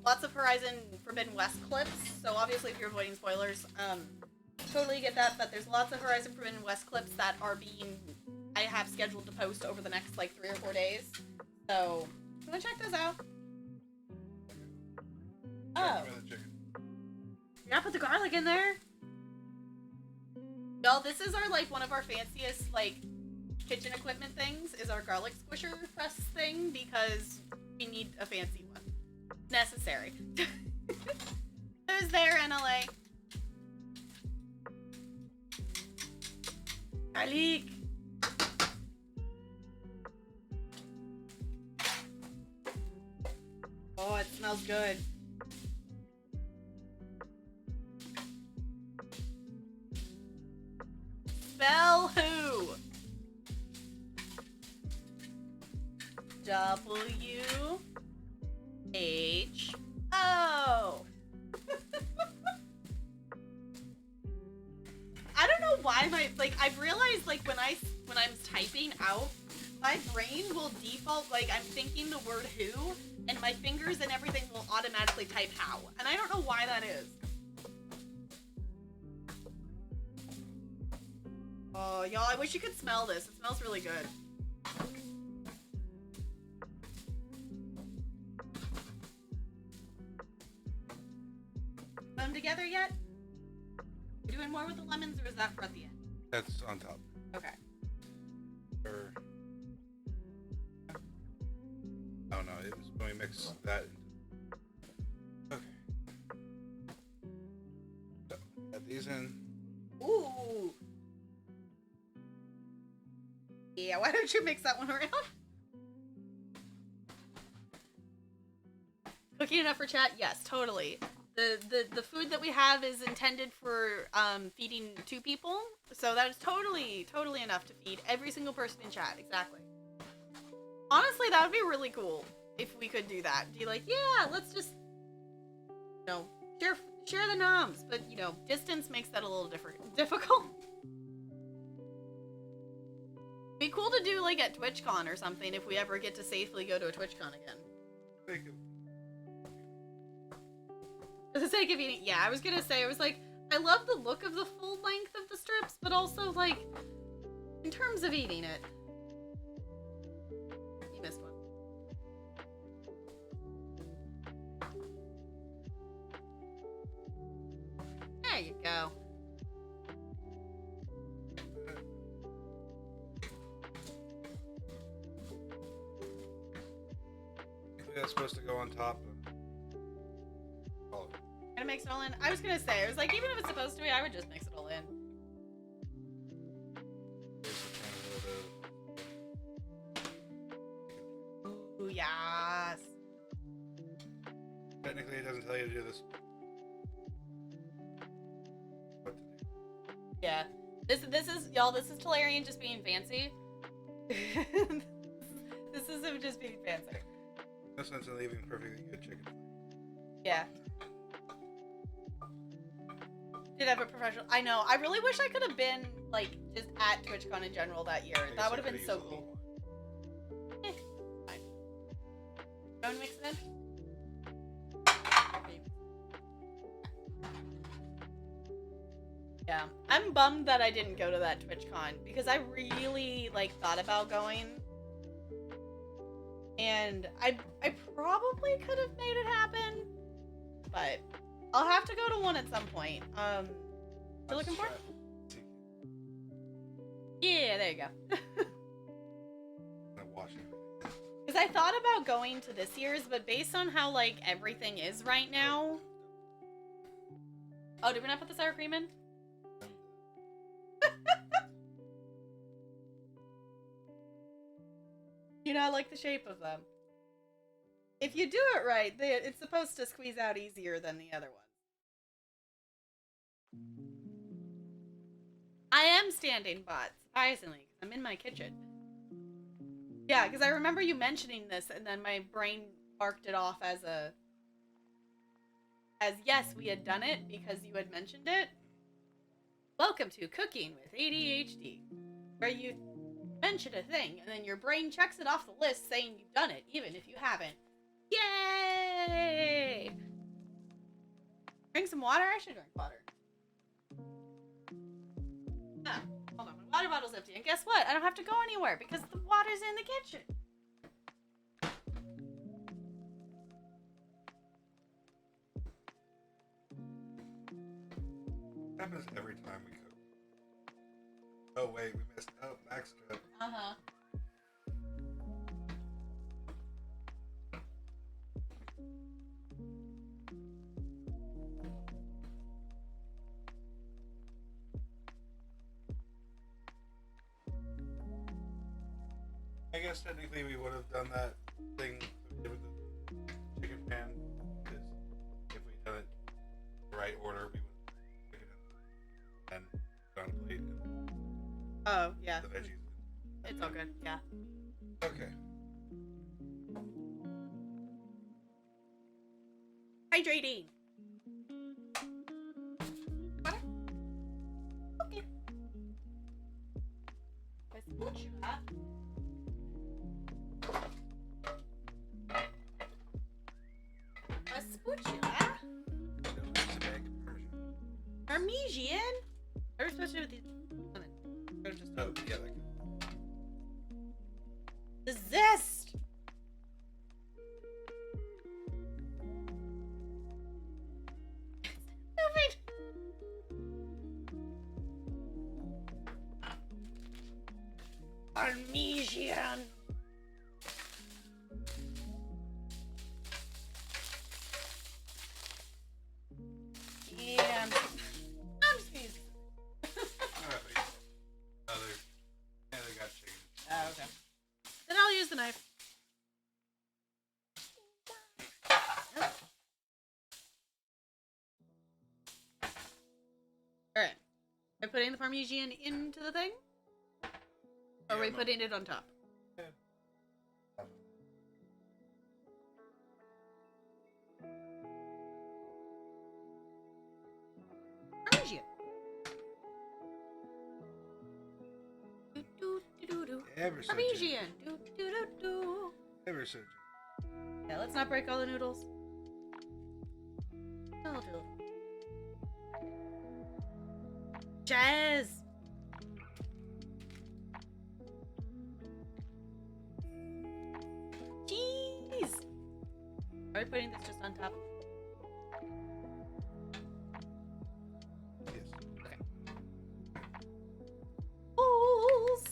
lots of Horizon Forbidden West clips, so obviously if you're avoiding spoilers, totally get that, but there's lots of Horizon Forbidden West clips that are I have scheduled to post over the next, like, 3 or 4 days, so, if you want to check those out. Oh. Yeah, put the garlic in there. Y'all, this is our, like, one of our fanciest, like, kitchen equipment things, is our garlic squisher press thing, because we need a fancy one. Necessary. Who's there, NLA? Garlic. Oh, it smells good. Spell who? W-H-O. I don't know why I've realized, like, when I'm typing out, my brain will default, like, I'm thinking the word who, and my fingers and everything will automatically type how. And I don't know why that is. Oh, y'all, I wish you could smell this. It smells really good. Put them together yet? You doing more with the lemons, or is that for at the end? That's on top. Okay. Oh no, it was when we mix that. Okay. So, add these in. Ooh. Yeah, why don't you mix that one around? Cooking enough for chat? Yes, totally. the food that we have is intended for feeding 2 people, so that is totally enough to feed every single person in chat. Exactly. Honestly, that would be really cool if we could do that. Be like, yeah, let's just, you know, share the noms, but you know, distance makes that a little difficult. Be cool to do like at TwitchCon or something if we ever get to safely go to a TwitchCon again. For the sake of eating, yeah, I was gonna say, I was like, I love the look of the full length of the strips, but also like, in terms of eating it. You missed one. There you go. That's supposed to go on top of. Gonna mix it all in. I was gonna say, I was like, even if it's supposed to be, I would just mix it all in. Ooh, yes. Technically, it doesn't tell you to do this. What to do? Yeah. This is y'all. This is Talarian just being fancy. This is him just being fancy. No sense in leaving perfectly good chicken. Yeah. Did have a professional. I know. I really wish I could have been like just at TwitchCon in general that year. That would have been so cool. Fine. Don't mix it in. Yeah, I'm bummed that I didn't go to that TwitchCon because I really like thought about going, and I probably could have made it happen, but I'll have to go to one at some point. You're looking for it? Yeah, there you go. Because I thought about going to this year's, but based on how like everything is right now. Oh, did we not put the sour cream in? You know, I like the shape of them. If you do it right, it's supposed to squeeze out easier than the other ones. I am standing, but surprisingly, I'm in my kitchen. Yeah, because I remember you mentioning this, and then my brain marked it off as yes, we had done it because you had mentioned it. Welcome to Cooking with ADHD, where you mention a thing, and then your brain checks it off the list saying you've done it, even if you haven't. Yay! Drink some water? I should drink water. Ah, hold on, my water bottle's empty, and guess what? I don't have to go anywhere because the water's in the kitchen. Happens every time we cook. Oh wait, we missed. Oh, Masterchef. Uh-huh. I guess technically we would have done that thing with the chicken pan, because if we done it in the right order, we would have chicken and put on a plate and Oh, yeah. the veggies. It's all good, yeah. Okay. Hydrating. Water? Okay. A spatula. A spatula? No, it's a bag of Parmesan? Are we supposed to do with these? Or just Oh, yeah, that the zest. Perfect. Parmesan. Yeah, I'm sneezing. they got chicken. Oh, okay. Then I'll use the knife. Are we putting the Parmesan into the thing? Or are we putting it on top? Yeah. Parmesan. Do, do, do, do, do. Ever so Parmesan. gentle. Do, do, do, do. Ever so gentle. Yeah, let's not break all the noodles. No, do. Jazz. Jeez. Are we putting this just on top? Yes. Balls.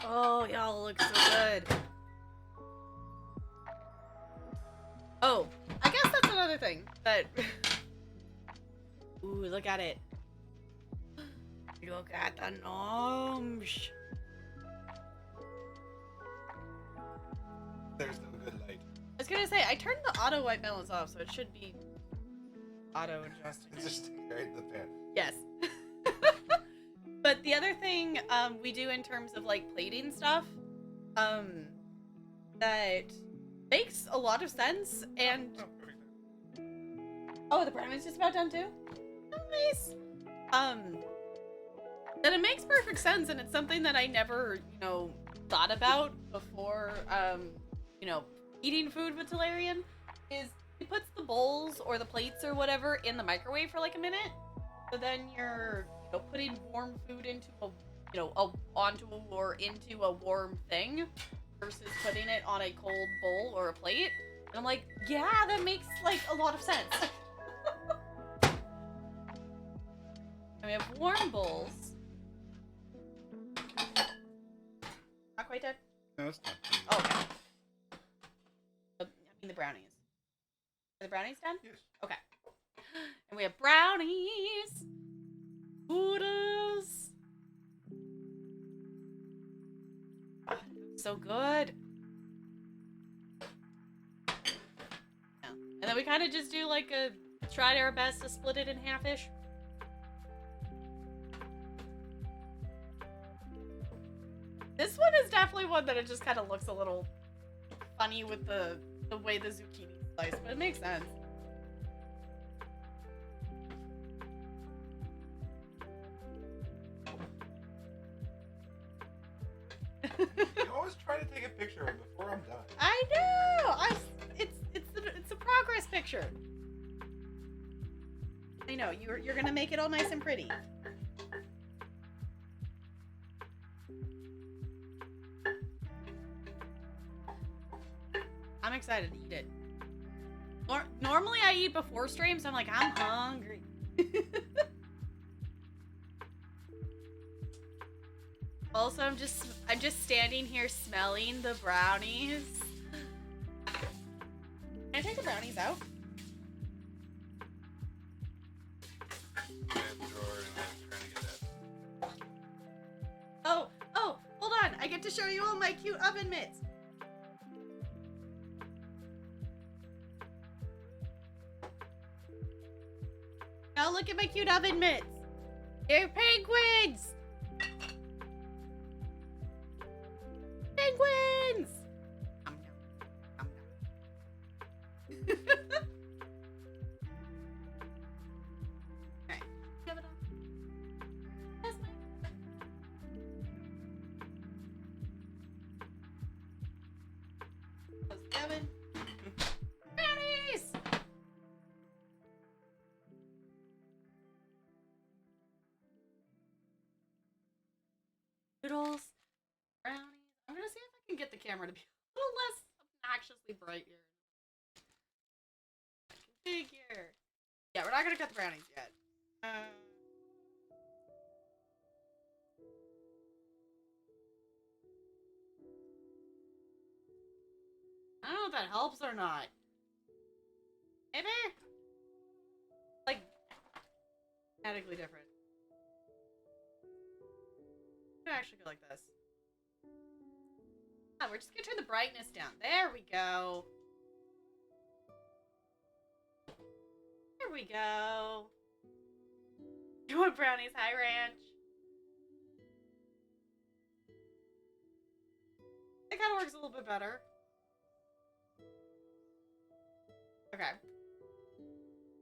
Oh, y'all look so good. Oh, I guess that's another thing that. Ooh, look at it. Look at the gnomes. There's no good light. I was gonna say, I turned the auto white balance off, so it should be auto adjusted. It's just right in the pan. Yes. But the other thing we do in terms of like plating stuff that makes a lot of sense, and Oh, perfect. oh, the brown is just about done too. Nice. That it makes perfect sense, and it's something that I never, thought about before, eating food with Talarian, is he puts the bowls or the plates or whatever in the microwave for like a minute, so then you're, putting warm food into onto or into a warm thing versus putting it on a cold bowl or a plate. And I'm like, yeah, that makes like a lot of sense. And we have warm bowls. Not quite done? No, it's not. Oh, okay. I mean the brownies. Are the brownies done? Yes. Okay. And we have brownies. Oodles. Oh, it looks so good. Yeah. And then we kind of just do like tried our best to split it in half-ish. This one is definitely one that it just kind of looks a little funny with the way the zucchini is sliced, but it makes sense. You always try to take a picture of it before I'm done. I know. It's a progress picture. I know you're gonna make it all nice and pretty. I'm excited to eat it. Normally I eat before stream, so I'm like, I'm hungry. Also, I'm just standing here smelling the brownies. Can I take the brownies out? I have the drawer and I was trying to get that. Oh, hold on. I get to show you all my cute oven mitts. Now look at my cute oven mitts. They're penguins. Penguins. Alright. Give it up. That's my Kevin. Brownies! Noodles. Brownies. I'm gonna see if I can get the camera to be a little less obnoxiously bright here. Figure. Yeah, we're not gonna cut the brownies yet. I don't know if that helps or not. Maybe? Like, radically different. It could actually go like this. Ah, we're just gonna turn the brightness down. There we go. There we go. You want brownies? Hi, Ranch. It kind of works a little bit better. Okay.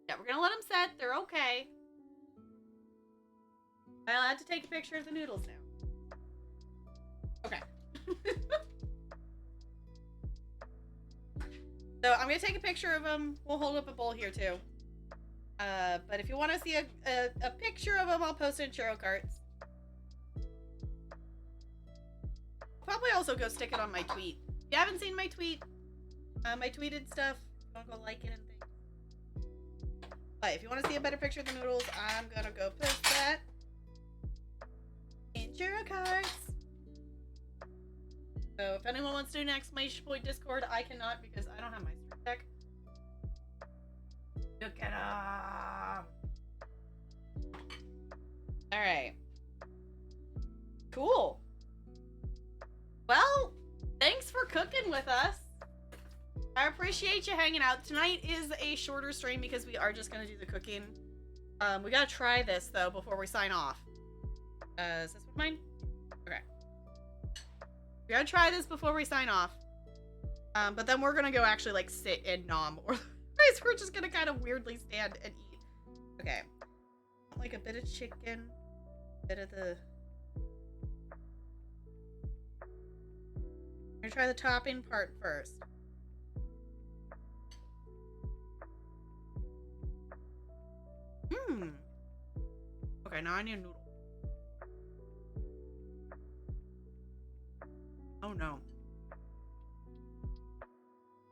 Yeah, we're gonna let them set. They're okay. Am I allowed to take a picture of the noodles now? Okay. So I'm gonna take a picture of them. We'll hold up a bowl here too. But if you want to see a picture of them, I'll post it in Churro Carts. I'll probably also go stick it on my tweet. If you haven't seen my tweet, my tweeted stuff, don't go like it and things. But if you want to see a better picture of the noodles, I'm gonna go post that in Churro Carts. So if anyone wants to do an exclamation point Discord, I cannot because I don't have my Stream Deck. Look at them. All right. Cool. Well, thanks for cooking with us. I appreciate you hanging out. Tonight is a shorter stream because we are just gonna do the cooking. We gotta try this though before we sign off. Is this one mine? Okay. We gotta try this before we sign off. But then we're gonna go actually like sit and nom, or we're just gonna kind of weirdly stand and eat. Okay. Like a bit of chicken, a bit of the. I'm gonna try the topping part first. Okay, now I need a noodle. Oh no.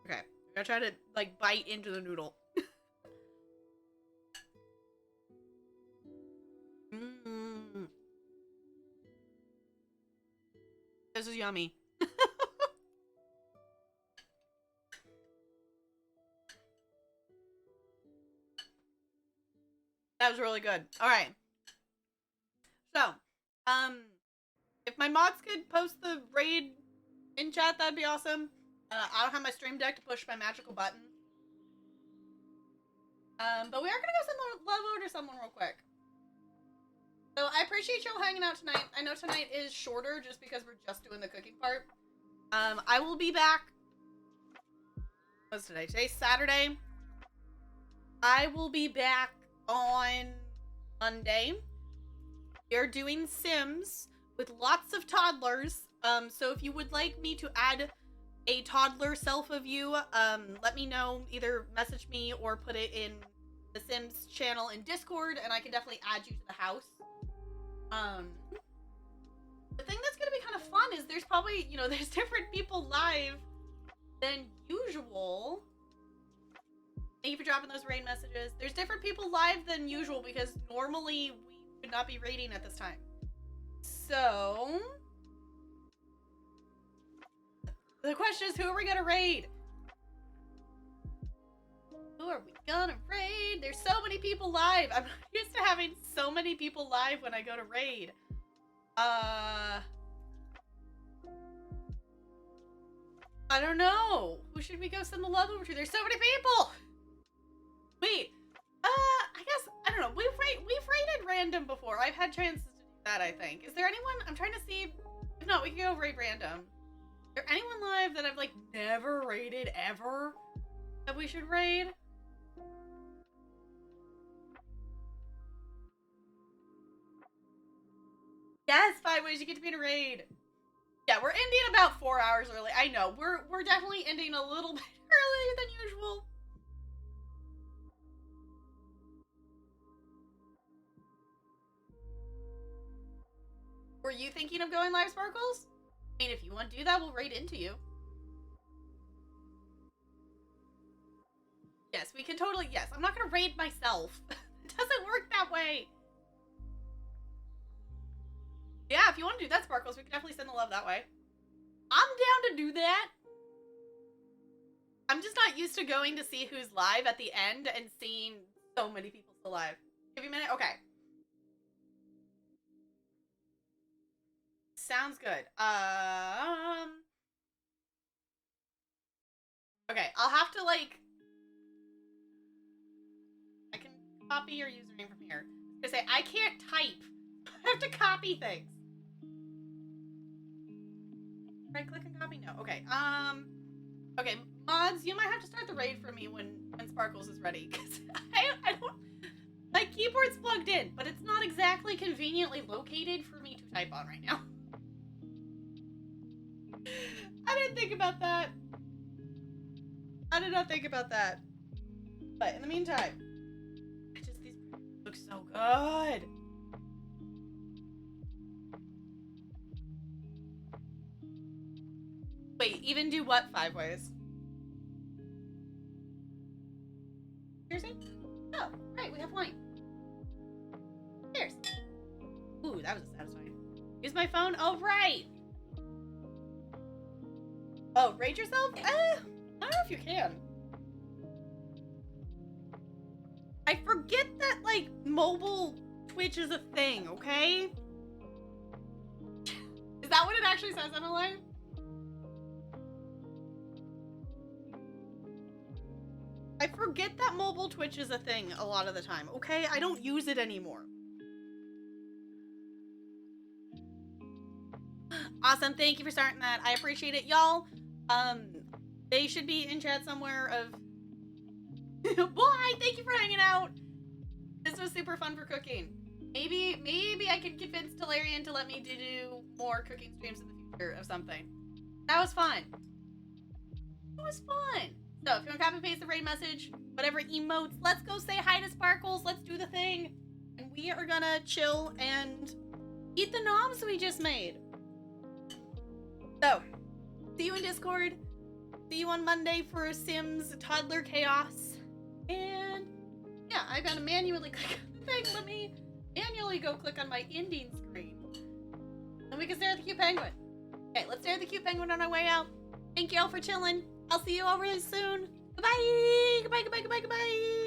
Okay, I'm gonna try to like bite into the noodle. This is yummy. That was really good. All right. So, if my mods could post the raid in chat, that'd be awesome. I don't have my stream deck to push my magical button. But we are gonna go send love over to someone real quick. So I appreciate y'all hanging out tonight. I know tonight is shorter just because we're just doing the cooking part. I will be back. What's today? Today's Saturday. I will be back on Monday. We're doing Sims with lots of toddlers. So if you would like me to add a toddler self of you, let me know. Either message me or put it in the Sims channel in Discord, and I can definitely add you to the house. The thing that's gonna be kind of fun is there's probably, you know, there's different people live than usual. Thank you for dropping those raid messages. There's different people live than usual because normally we would not be raiding at this time. So the question is, who are we gonna raid? Who are we gonna raid? There's so many people live. I'm used to having so many people live when I go to raid. I don't know. Who should we go send the love over to? There's so many people. Wait. I guess I don't know. We've raided random before. I've had chances to do that, I think. Is there anyone? I'm trying to see. If not, we can go raid random. Is there anyone live that I've like never raided ever that we should raid? Yes, 5 ways you get to be in a raid. Yeah, we're ending about 4 hours early. I know. We're definitely ending a little bit earlier than usual. Were you thinking of going live, Sparkles? I mean, if you want to do that, we'll raid into you. Yes, we can totally. Yes, I'm not gonna raid myself. It doesn't work that way. Yeah, if you want to do that, Sparkles, we can definitely send the love that way. I'm down to do that. I'm just not used to going to see who's live at the end and seeing so many people still live. Give you a minute? Okay. Sounds good. Okay, I'll have to, like... I can copy your username from here. I say I can't type. I have to copy things. Right click and copy? No. Okay. Okay, mods, you might have to start the raid for me when Sparkles is ready, because I don't... My keyboard's plugged in, but it's not exactly conveniently located for me to type on right now. I didn't think about that. I did not think about that. But in the meantime, these look so good. Wait, even do what 5 ways? Seriously? Oh, right, we have wine. Cheers. Ooh, that was satisfying. Use my phone? Oh, right. Oh, rate yourself? I don't know if you can. I forget that, like, mobile Twitch is a thing, okay? Is that what it actually says on a line? I forget that mobile Twitch is a thing a lot of the time, okay? I don't use it anymore. Awesome, thank you for starting that. I appreciate it, y'all. They should be in chat somewhere of... Why? Thank you for hanging out. This was super fun for cooking. Maybe I could convince Talarian to let me do more cooking streams in the future of something. That was fun. It was fun. So if you want to copy and paste the raid message, whatever emotes, let's go say hi to Sparkles. Let's do the thing. And we are gonna chill and eat the knobs we just made. So, see you in Discord. See you on Monday for Sims Toddler Chaos. And yeah, I gotta manually click on the thing. Let me manually go click on my ending screen. And we can stare at the cute penguin. Okay, let's stare at the cute penguin on our way out. Thank you all for chilling. I'll see you all really soon. Goodbye. Goodbye, goodbye, goodbye, goodbye.